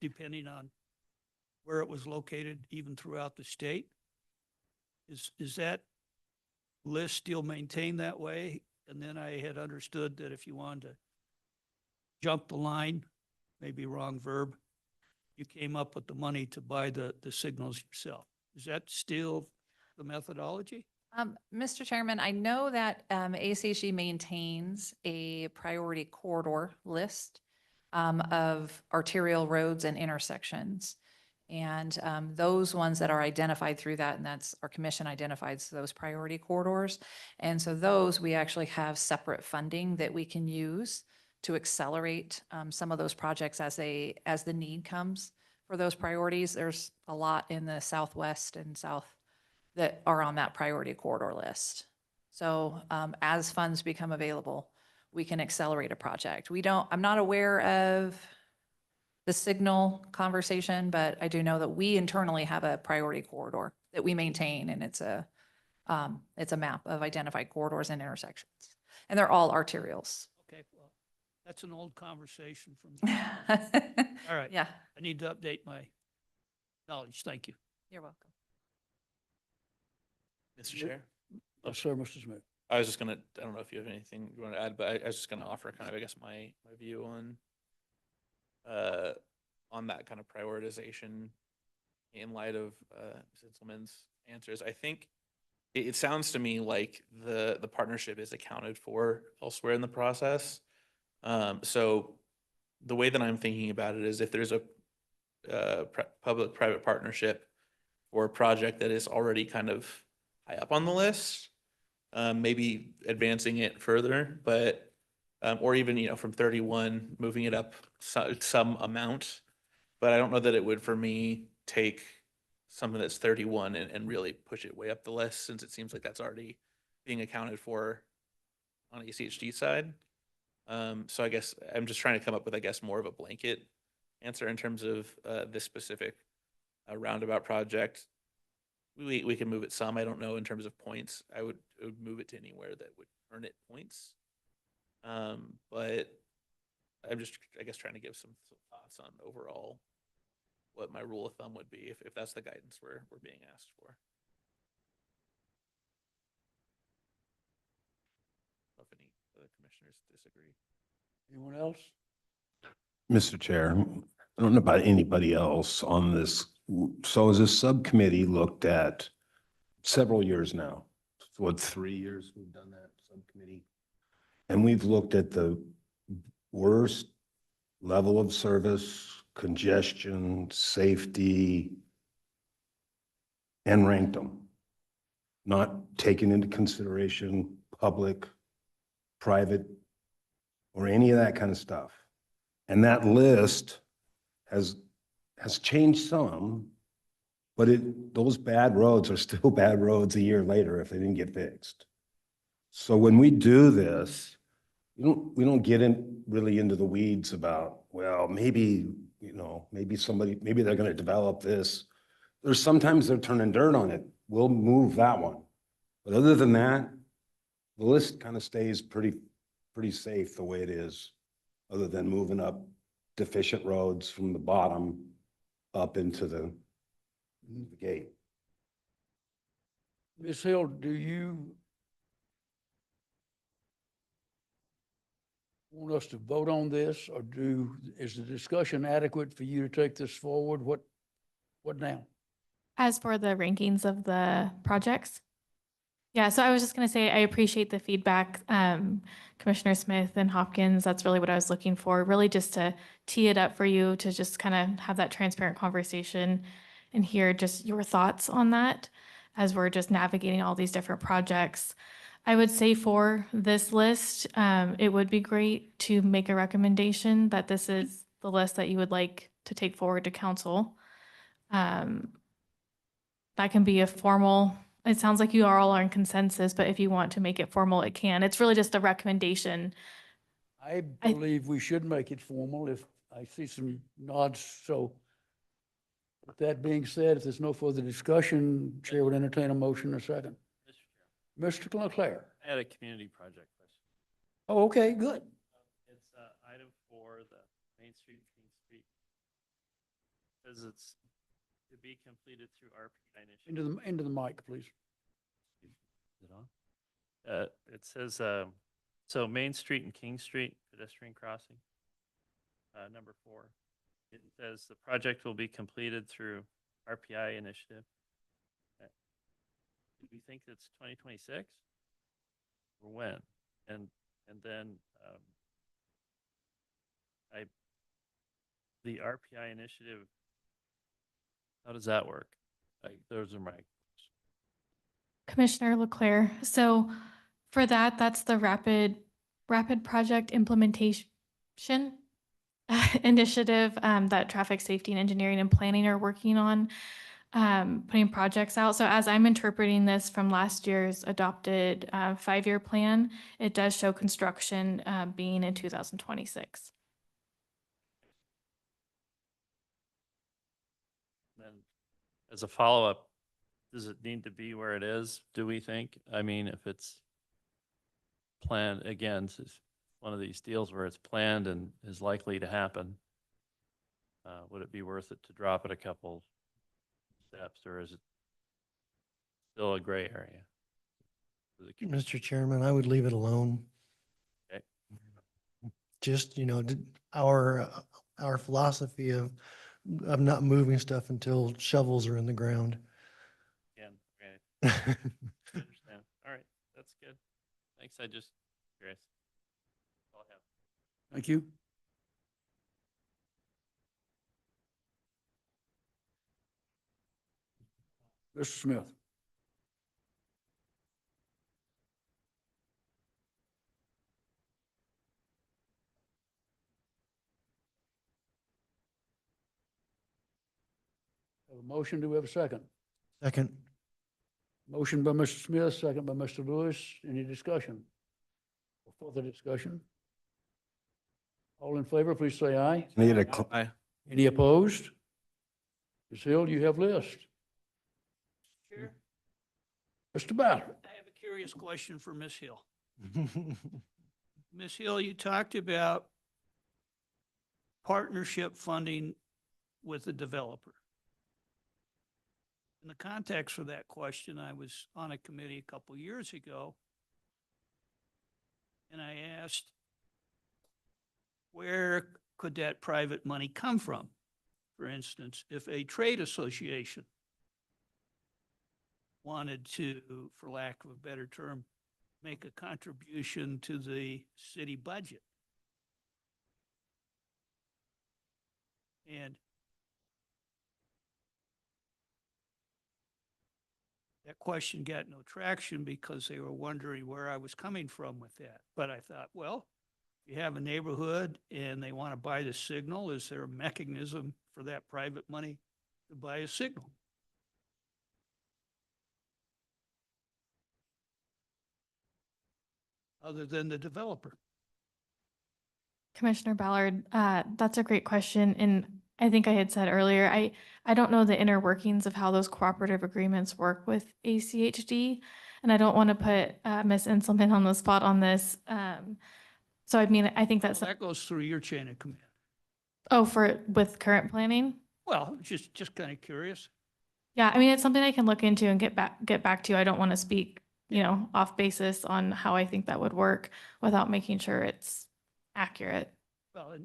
depending on where it was located, even throughout the state. Is that list still maintained that way? And then I had understood that if you wanted to jump the line, maybe wrong verb, you came up with the money to buy the signals yourself. Is that still the methodology? Mr. Chairman, I know that ACHE maintains a priority corridor list of arterial roads and intersections. And those ones that are identified through that, and that's our commission identifies those priority corridors. And so those, we actually have separate funding that we can use to accelerate some of those projects as the need comes for those priorities. There's a lot in the Southwest and South that are on that priority corridor list. So as funds become available, we can accelerate a project. I'm not aware of the signal conversation, but I do know that we internally have a priority corridor that we maintain, and it's a map of identified corridors and intersections, and they're all arterials. Okay, well, that's an old conversation from. All right. Yeah. I need to update my knowledge. Thank you. You're welcome. Mr. Chair? Sir, Mr. Smith. I was just gonna, I don't know if you have anything you want to add, but I was just gonna offer kind of, I guess, my view on that kind of prioritization in light of Sinselman's answers. I think it sounds to me like the partnership is accounted for elsewhere in the process. So the way that I'm thinking about it is if there's a public-private partnership for a project that is already kind of high up on the list, maybe advancing it further, but or even, you know, from 31, moving it up some amount. But I don't know that it would, for me, take something that's 31 and really push it way up the list, since it seems like that's already being accounted for on ACHD side. So I guess I'm just trying to come up with, I guess, more of a blanket answer in terms of this specific roundabout project. We can move it some. I don't know in terms of points. I would move it to anywhere that would earn it points. But I'm just, I guess, trying to give some thoughts on overall what my rule of thumb would be if that's the guidance we're being asked for. If any other commissioners disagree. Anyone else? Mr. Chair, I don't know about anybody else on this. So as a subcommittee looked at several years now, what, 3 years we've done that subcommittee? And we've looked at the worst level of service, congestion, safety, and ranked them, not taking into consideration public, private, or any of that kind of stuff. And that list has changed some, but those bad roads are still bad roads a year later if they didn't get fixed. So when we do this, we don't get really into the weeds about, well, maybe, you know, maybe they're going to develop this. There's sometimes they're turning dirt on it. We'll move that one. But other than that, the list kind of stays pretty safe the way it is, other than moving up deficient roads from the bottom up into the gate. Ms. Hill, do you want us to vote on this, or is the discussion adequate for you to take this forward? What now? As for the rankings of the projects? Yeah, so I was just going to say, I appreciate the feedback, Commissioner Smith and Hopkins. That's really what I was looking for, really just to tee it up for you to just kind of have that transparent conversation and hear just your thoughts on that as we're just navigating all these different projects. I would say for this list, it would be great to make a recommendation that this is the list that you would like to take forward to council. That can be a formal, it sounds like you are all on consensus, but if you want to make it formal, it can. It's really just a recommendation. I believe we should make it formal if I see some nods. So with that being said, if there's no further discussion, Chair would entertain a motion in a second. Mr. Leclerc. I had a community project question. Oh, okay, good. It's item 4, the Main Street, King Street. Says it's to be completed through RPI initiative. Into the mic, please. Is it on? It says, so Main Street and King Street pedestrian crossing, number 4. It says the project will be completed through RPI initiative. Do we think it's 2026 or when? And then the RPI initiative, how does that work? Those are my questions. Commissioner Leclerc. So for that, that's the rapid project implementation initiative that traffic safety and engineering and planning are working on, putting projects out. So as I'm interpreting this from last year's adopted 5-year plan, it does show construction being in 2026. Then as a follow-up, does it need to be where it is, do we think? I mean, if it's planned, again, it's one of these deals where it's planned and is likely to happen, would it be worth it to drop it a couple steps, or is it still a gray area? Mr. Chairman, I would leave it alone. Okay. Just, you know, our philosophy of not moving stuff until shovels are in the ground. Again, granted. Thanks, I just curious. That's all I have. Thank you. Mr. Smith. Have a motion, do we have a second? Second. Motion by Mr. Smith, second by Mr. Lewis. Any discussion? Or further discussion? All in favor, please say aye. Need a, Aye. Any opposed? Ms. Hill, you have list. Chair, Mr. Ballard. I have a curious question for Ms. Hill. Ms. Hill, you talked about partnership funding with the developer. In the context for that question, I was on a committee a couple years ago, and I asked, where could that private money come from? For instance, if a trade association wanted to, for lack of a better term, make a contribution to the city budget. And that question got no traction because they were wondering where I was coming from with that. But I thought, well, if you have a neighborhood and they want to buy the signal, is there a mechanism for that private money to buy a signal? Other than the developer? Commissioner Ballard, that's a great question. And I think I had said earlier, I don't know the inner workings of how those cooperative agreements work with ACHD. And I don't want to put Ms. Inselman on the spot on this. So I mean, I think that's, Well, that goes through your chain of command. oh, with current planning? Well, just kind of curious. Yeah, I mean, it's something I can look into and get back to you. I don't want to speak, off basis on how I think that would work without making sure it's accurate. Well,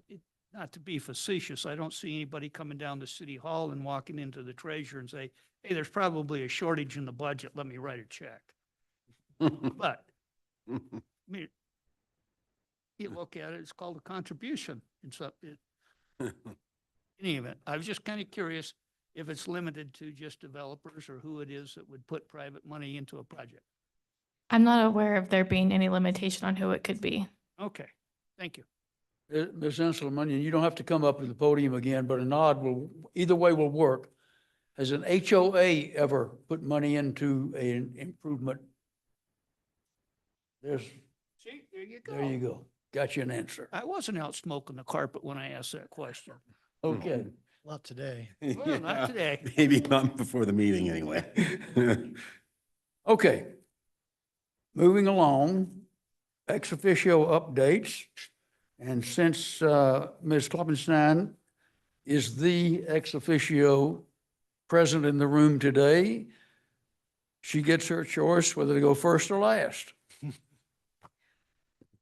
not to be facetious, I don't see anybody coming down to City Hall and walking into the treasurer and say, hey, there's probably a shortage in the budget. Let me write a check. But, I mean, you look at it, it's called a contribution. And so, in any event, I was just kind of curious if it's limited to just developers or who it is that would put private money into a project. I'm not aware of there being any limitation on who it could be. Okay, thank you. Ms. Inselman, and you don't have to come up to the podium again, but a nod either way will work. Has an HOA ever put money into an improvement? See, there you go. There you go. Got you an answer. I wasn't out smoking the carpet when I asked that question. Okay. Not today. Well, not today. Maybe not before the meeting anyway. Okay. Moving along, ex officio updates. And since Ms. Kloppenstein is the ex officio present in the room today, she gets her choice whether to go first or last.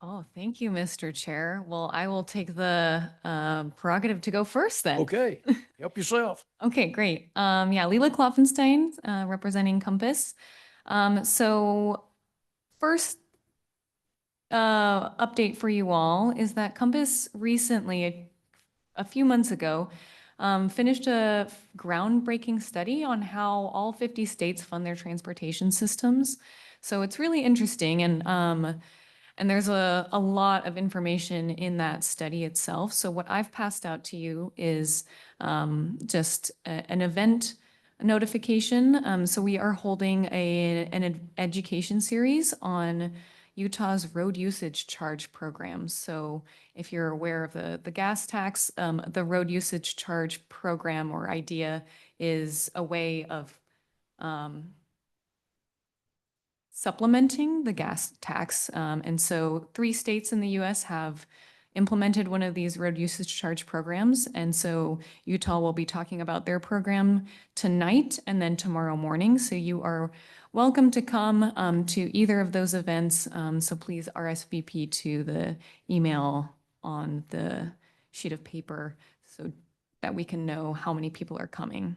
Oh, thank you, Mr. Chair. Well, I will take the prerogative to go first then. Okay, help yourself. Okay, great. Yeah, Leila Klopfenstein, representing Compass. So first update for you all is that Compass recently, a few months ago, finished a groundbreaking study on how all 50 states fund their transportation systems. So it's really interesting, and there's a lot of information in that study itself. So what I've passed out to you is just an event notification. So we are holding an education series on Utah's road usage charge programs. So if you're aware of the gas tax, the road usage charge program or idea is a way of supplementing the gas tax. And so 3 states in the US have implemented one of these road usage charge programs. And so Utah will be talking about their program tonight and then tomorrow morning. So you are welcome to come to either of those events. So please RSVP to the email on the sheet of paper so that we can know how many people are coming.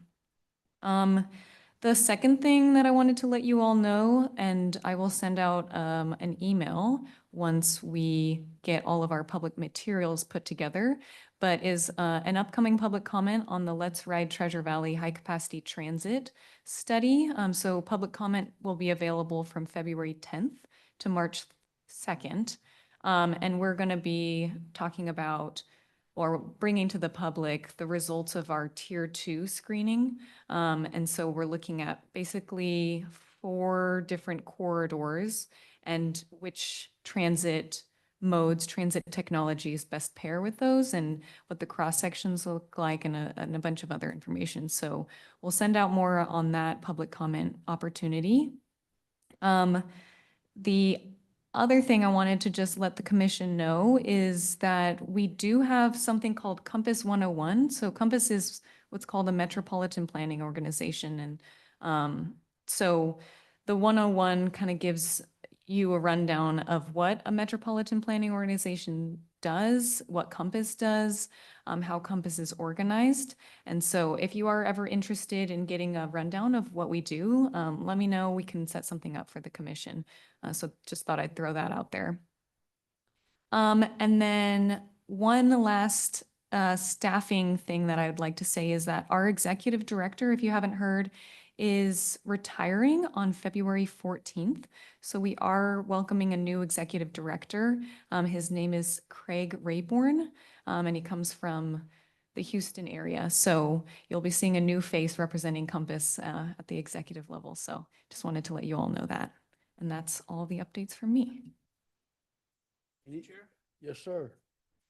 The second thing that I wanted to let you all know, and I will send out an email once we get all of our public materials put together, but is an upcoming public comment on the Let's Ride Treasure Valley High Capacity Transit study. So public comment will be available from February 10th to March 2nd. And we're going to be talking about or bringing to the public the results of our Tier 2 screening. And so we're looking at basically 4 different corridors and which transit modes, transit technologies best pair with those and what the cross sections look like and a bunch of other information. So we'll send out more on that public comment opportunity. The other thing I wanted to just let the commission know is that we do have something called Compass 101. So Compass is what's called a metropolitan planning organization. And so the 101 kind of gives you a rundown of what a metropolitan planning organization does, what Compass does, how Compass is organized. And so if you are ever interested in getting a rundown of what we do, let me know. We can set something up for the commission. So just thought I'd throw that out there. And then one last staffing thing that I would like to say is that our executive director, if you haven't heard, is retiring on February 14th. So we are welcoming a new executive director. His name is Craig Rayborn, and he comes from the Houston area. So you'll be seeing a new face representing Compass at the executive level. So just wanted to let you all know that. And that's all the updates from me. Chair? Yes, sir.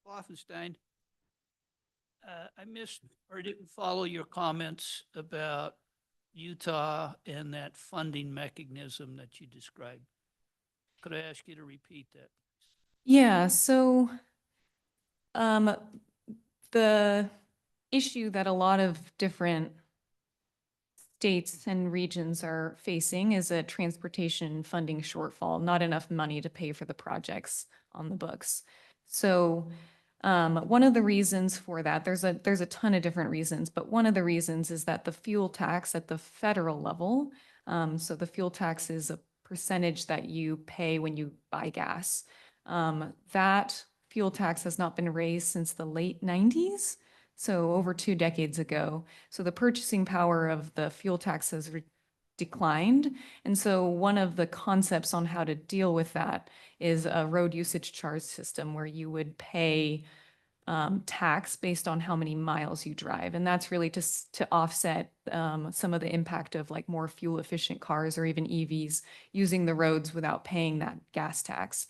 Offenstein, I missed or didn't follow your comments about Utah and that funding mechanism that you described. Could I ask you to repeat that? Yeah, so the issue that a lot of different states and regions are facing is a transportation funding shortfall, not enough money to pay for the projects on the books. So one of the reasons for that, there's a ton of different reasons, but one of the reasons is that the fuel tax at the federal level, so the fuel tax is a percentage that you pay when you buy gas. That fuel tax has not been raised since the late 90s. So over 2 decades ago. So the purchasing power of the fuel tax has declined. And so one of the concepts on how to deal with that is a road usage charge system where you would pay tax based on how many miles you drive. And that's really to offset some of the impact of like more fuel efficient cars or even EVs using the roads without paying that gas tax.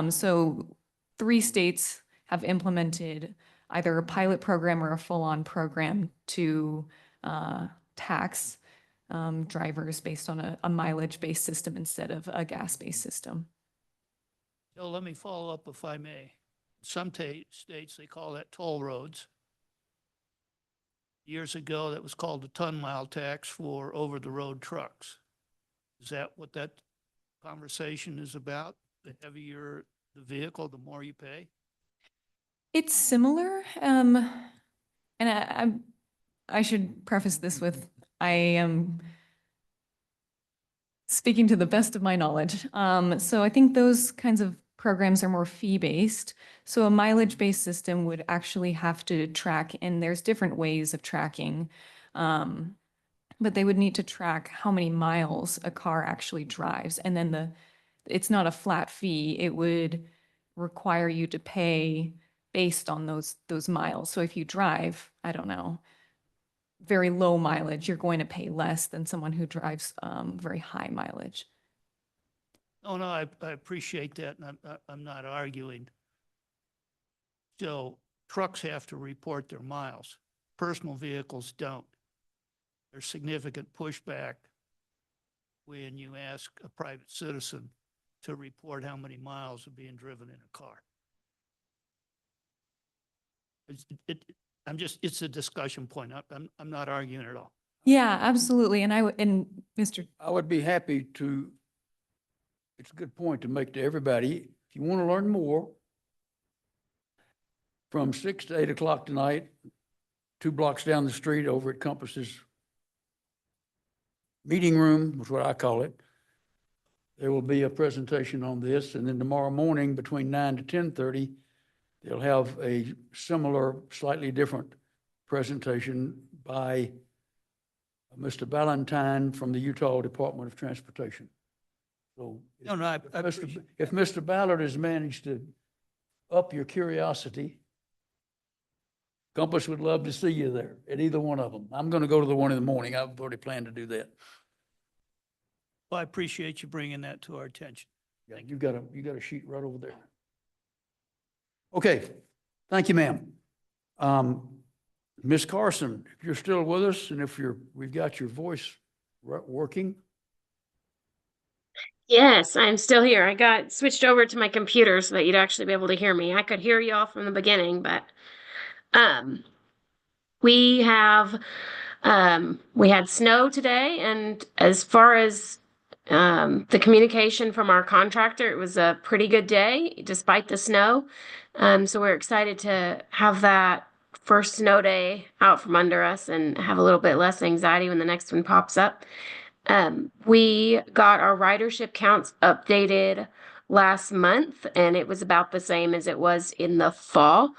So 3 states have implemented either a pilot program or a full-on program to tax drivers based on a mileage-based system instead of a gas-based system. So let me follow up if I may. Some states, they call that toll roads. Years ago, that was called the ton-mile tax for over-the-road trucks. Is that what that conversation is about? The heavier the vehicle, the more you pay? It's similar, and I should preface this with I am speaking to the best of my knowledge. So I think those kinds of programs are more fee-based. So a mileage-based system would actually have to track, and there's different ways of tracking, but they would need to track how many miles a car actually drives, and then it's not a flat fee. It would require you to pay based on those miles. So if you drive, I don't know, very low mileage, you're going to pay less than someone who drives very high mileage. Oh, no, I appreciate that, and I'm not arguing. So trucks have to report their miles. Personal vehicles don't. There's significant pushback when you ask a private citizen to report how many miles are being driven in a car. It's a discussion point. I'm not arguing at all. Yeah, absolutely. And Mr. I would be happy to, it's a good point to make to everybody. If you want to learn more, from 6 to 8 o'clock tonight, 2 blocks down the street over at Compass's meeting room, is what I call it. There will be a presentation on this, and then tomorrow morning between 9 to 10:30, they'll have a similar, slightly different presentation by Mr. Ballantyne from the Utah Department of Transportation. So No, no, I if Mr. Ballard has managed to up your curiosity, Compass would love to see you there at either one of them. I'm going to go to the one in the morning. I've already planned to do that. Well, I appreciate you bringing that to our attention. Yeah, you got a sheet right over there. Okay, thank you, ma'am. Ms. Carson, if you're still with us and if we've got your voice working. Yes, I'm still here. I got switched over to my computer so that you'd actually be able to hear me. I could hear you all from the beginning, but um we have we had snow today, and as far as the communication from our contractor, it was a pretty good day despite the snow. So we're excited to have that first snow day out from under us and have a little bit less anxiety when the next one pops up. We got our ridership counts updated last month, and it was about the same as it was in the fall,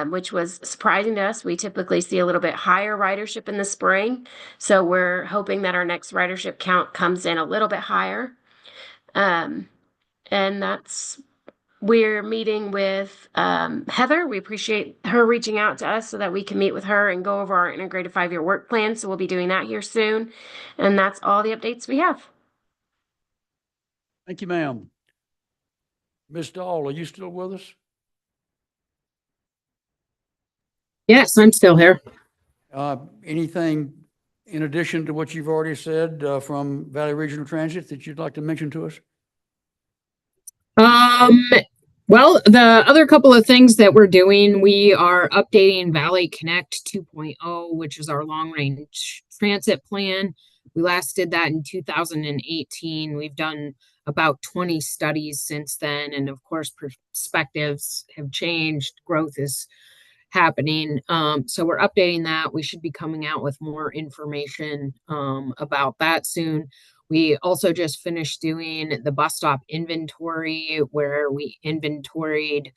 which was surprising to us. We typically see a little bit higher ridership in the spring, so we're hoping that our next ridership count comes in a little bit higher. And we're meeting with Heather. We appreciate her reaching out to us so that we can meet with her and go over our integrated 5-year work plan. So we'll be doing that here soon. And that's all the updates we have. Thank you, ma'am. Ms. Dahl, are you still with us? Yes, I'm still here. Anything in addition to what you've already said from Valley Regional Transit that you'd like to mention to us? Well, the other couple of things that we're doing, we are updating Valley Connect 2.0, which is our long range transit plan. We last did that in 2018. We've done about 20 studies since then. And of course, perspectives have changed. Growth is happening. So we're updating that. We should be coming out with more information about that soon. We also just finished doing the bus stop inventory where we inventoried,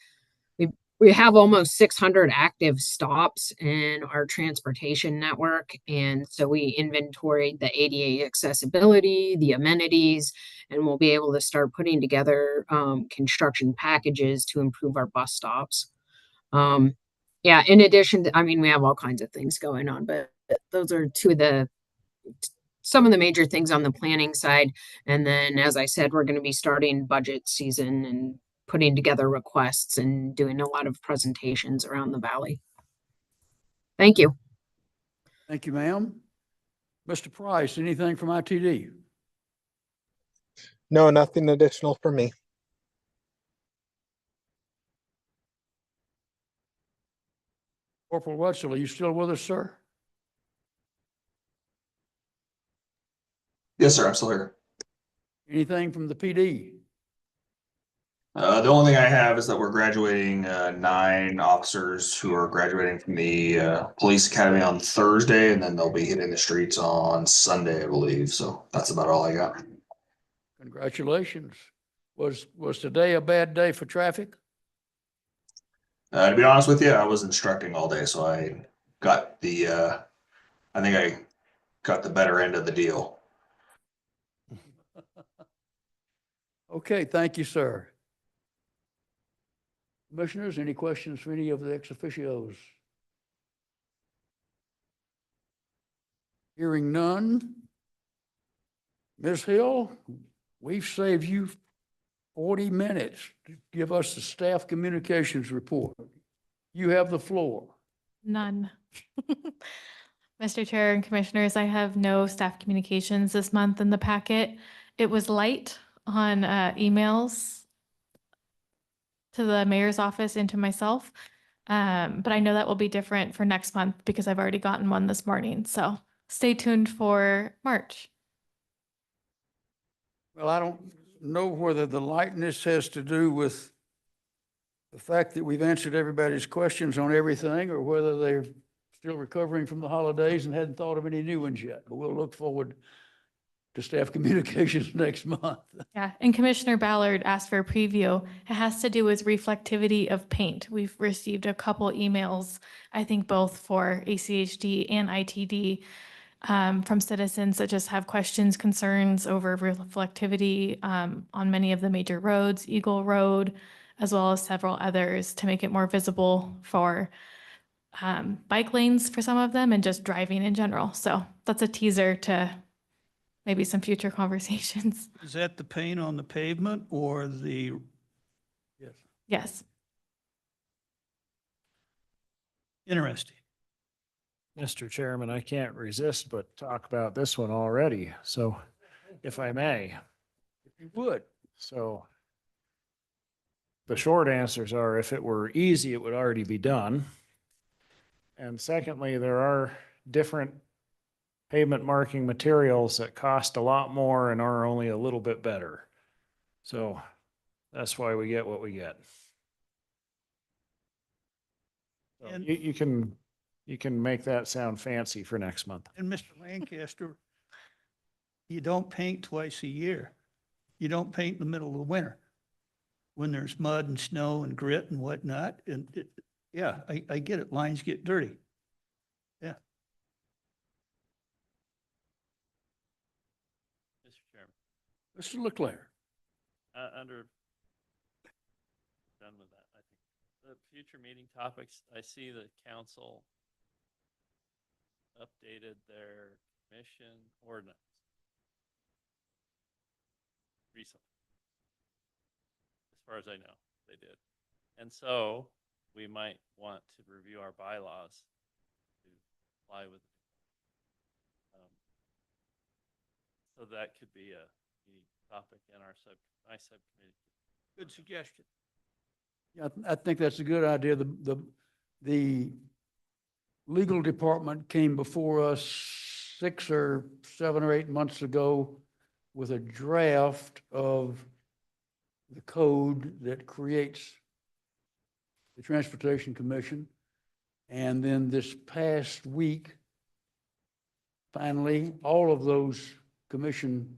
we have almost 600 active stops in our transportation network. And so we inventoried the ADA accessibility, the amenities, and we'll be able to start putting together construction packages to improve our bus stops. Yeah, in addition to, I mean, we have all kinds of things going on, but those are some of the major things on the planning side. And then, as I said, we're going to be starting budget season and putting together requests and doing a lot of presentations around the valley. Thank you. Thank you, ma'am. Mr. Price, anything from ITD? No, nothing additional for me. Corporal Wetzel, are you still with us, sir? Yes, sir, I'm still here. Anything from the PD? The only thing I have is that we're graduating 9 officers who are graduating from the police academy on Thursday, and then they'll be hitting the streets on Sunday, I believe. So that's about all I got. Congratulations. Was today a bad day for traffic? To be honest with you, I was instructing all day, so I got I think I got the better end of the deal. Okay, thank you, sir. Commissioners, any questions for any of the ex officios? Hearing none. Ms. Hill, we've saved you 40 minutes to give us the staff communications report. You have the floor. None. Mr. Chair and Commissioners, I have no staff communications this month in the packet. It was light on emails to the mayor's office and to myself. But I know that will be different for next month because I've already gotten one this morning. So stay tuned for March. Well, I don't know whether the lightness has to do with the fact that we've answered everybody's questions on everything or whether they're still recovering from the holidays and hadn't thought of any new ones yet. But we'll look forward to staff communications next month. Yeah, and Commissioner Ballard asked for a preview. It has to do with reflectivity of paint. We've received a couple emails, I think both for ACHD and ITD, from citizens that just have questions, concerns over reflectivity on many of the major roads, Eagle Road, as well as several others, to make it more visible for bike lanes for some of them and just driving in general. So that's a teaser to maybe some future conversations. Is that the paint on the pavement or the? Yes. Yes. Interesting. Mr. Chairman, I can't resist but talk about this one already. So if I may. If you would. So the short answers are, if it were easy, it would already be done. And secondly, there are different pavement marking materials that cost a lot more and are only a little bit better. So that's why we get what we get. So And- you can make that sound fancy for next month. And Mr. Lancaster, you don't paint twice a year. You don't paint in the middle of the winter when there's mud and snow and grit and whatnot. And yeah, I get it. Lines get dirty. Yeah. Mr. Chairman, Mr. Leclerc. under, done with that, I think. The future meeting topics, I see the council updated their commission ordinance recently. As far as I know, they did. And so we might want to review our bylaws to comply with. So that could be a topic in my subcommittee. Good suggestion. Yeah, I think that's a good idea. The legal department came before us 6 or 7 or 8 months ago with a draft of the code that creates the Transportation Commission. And then this past week, finally, all of those commission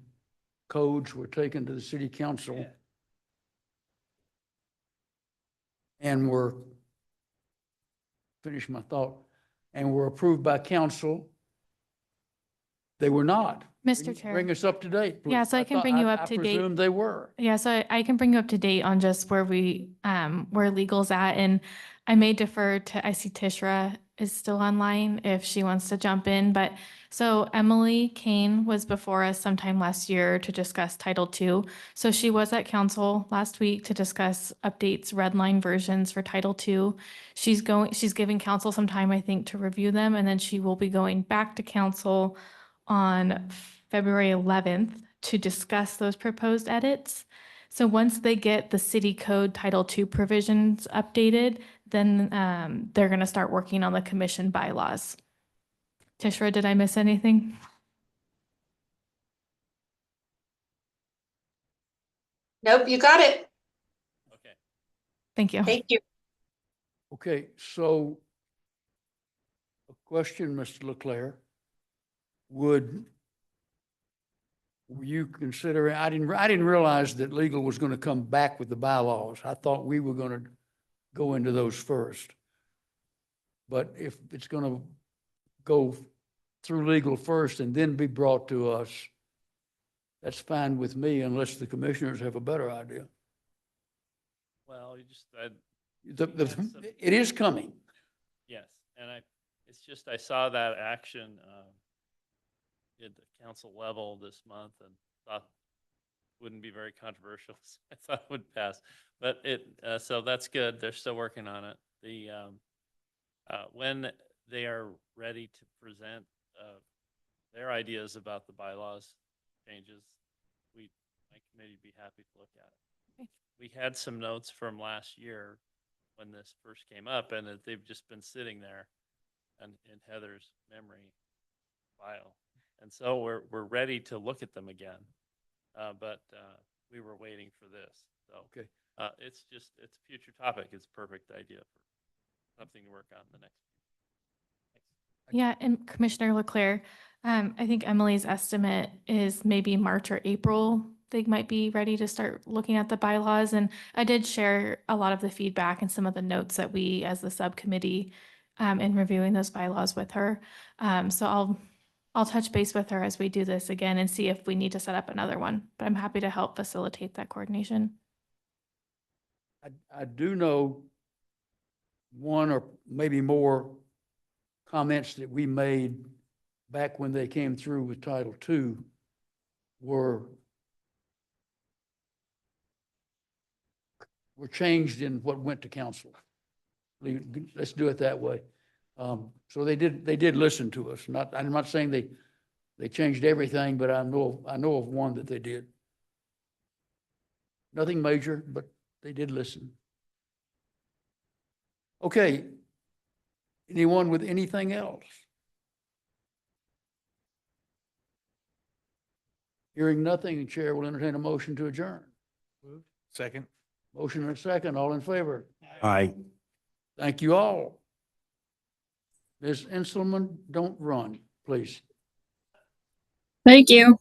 codes were taken to the city council. Yeah. And were, finish my thought, and were approved by council. They were not. Mr. Chair. Bring us up to date, please. Yeah, so I can bring you up to I date. presume they were. Yeah, so I can bring you up to date on just where where legal's at, and I may defer to, I see Tishra is still online if she wants to jump in, but so Emily Kane was before us sometime last year to discuss Title II. So she was at council last week to discuss updates, red line versions for Title II. She's giving council some time, I think, to review them, and then she will be going back to council on February 11th to discuss those proposed edits. So once they get the city code Title II provisions updated, then they're going to start working on the commission bylaws. Tishra, did I miss anything? Nope, you got it. Okay. Thank you. Thank you. Okay, so a question, Mr. Leclerc. Would you consider, I didn't realize that legal was going to come back with the bylaws. I thought we were going to go into those first. But if it's going to go through legal first and then be brought to us, that's fine with me unless the commissioners have a better idea. Well, It is coming. yes, and it's just, I saw that action at the council level this month and thought wouldn't be very controversial. So I thought it would pass, but so that's good. They're still working on it. When they are ready to present their ideas about the bylaws changes, my committee would be happy to look at it. Okay. We had some notes from last year when this first came up, and they've just been sitting there in Heather's memory file. And so we're ready to look at them again. But we were waiting for this. So Okay. it's a future topic. It's a perfect idea for something to work on the next. Yeah, and Commissioner Leclerc, I think Emily's estimate is maybe March or April. They might be ready to start looking at the bylaws. And I did share a lot of the feedback and some of the notes that we, as the subcommittee, in reviewing those bylaws with her. So I'll touch base with her as we do this again and see if we need to set up another one. But I'm happy to help facilitate that coordination. I do know one or maybe more comments that we made back when they came through with Title II were changed in what went to council. Let's do it that way. So they did listen to us. I'm not saying they changed everything, but I know of one that they did. Nothing major, but they did listen. Okay. Anyone with anything else? Hearing nothing, the chair will entertain a motion to adjourn. Second. Motion and a second. All in favor? Aye. Thank you all. Ms. Inselman, don't run, please. Thank you.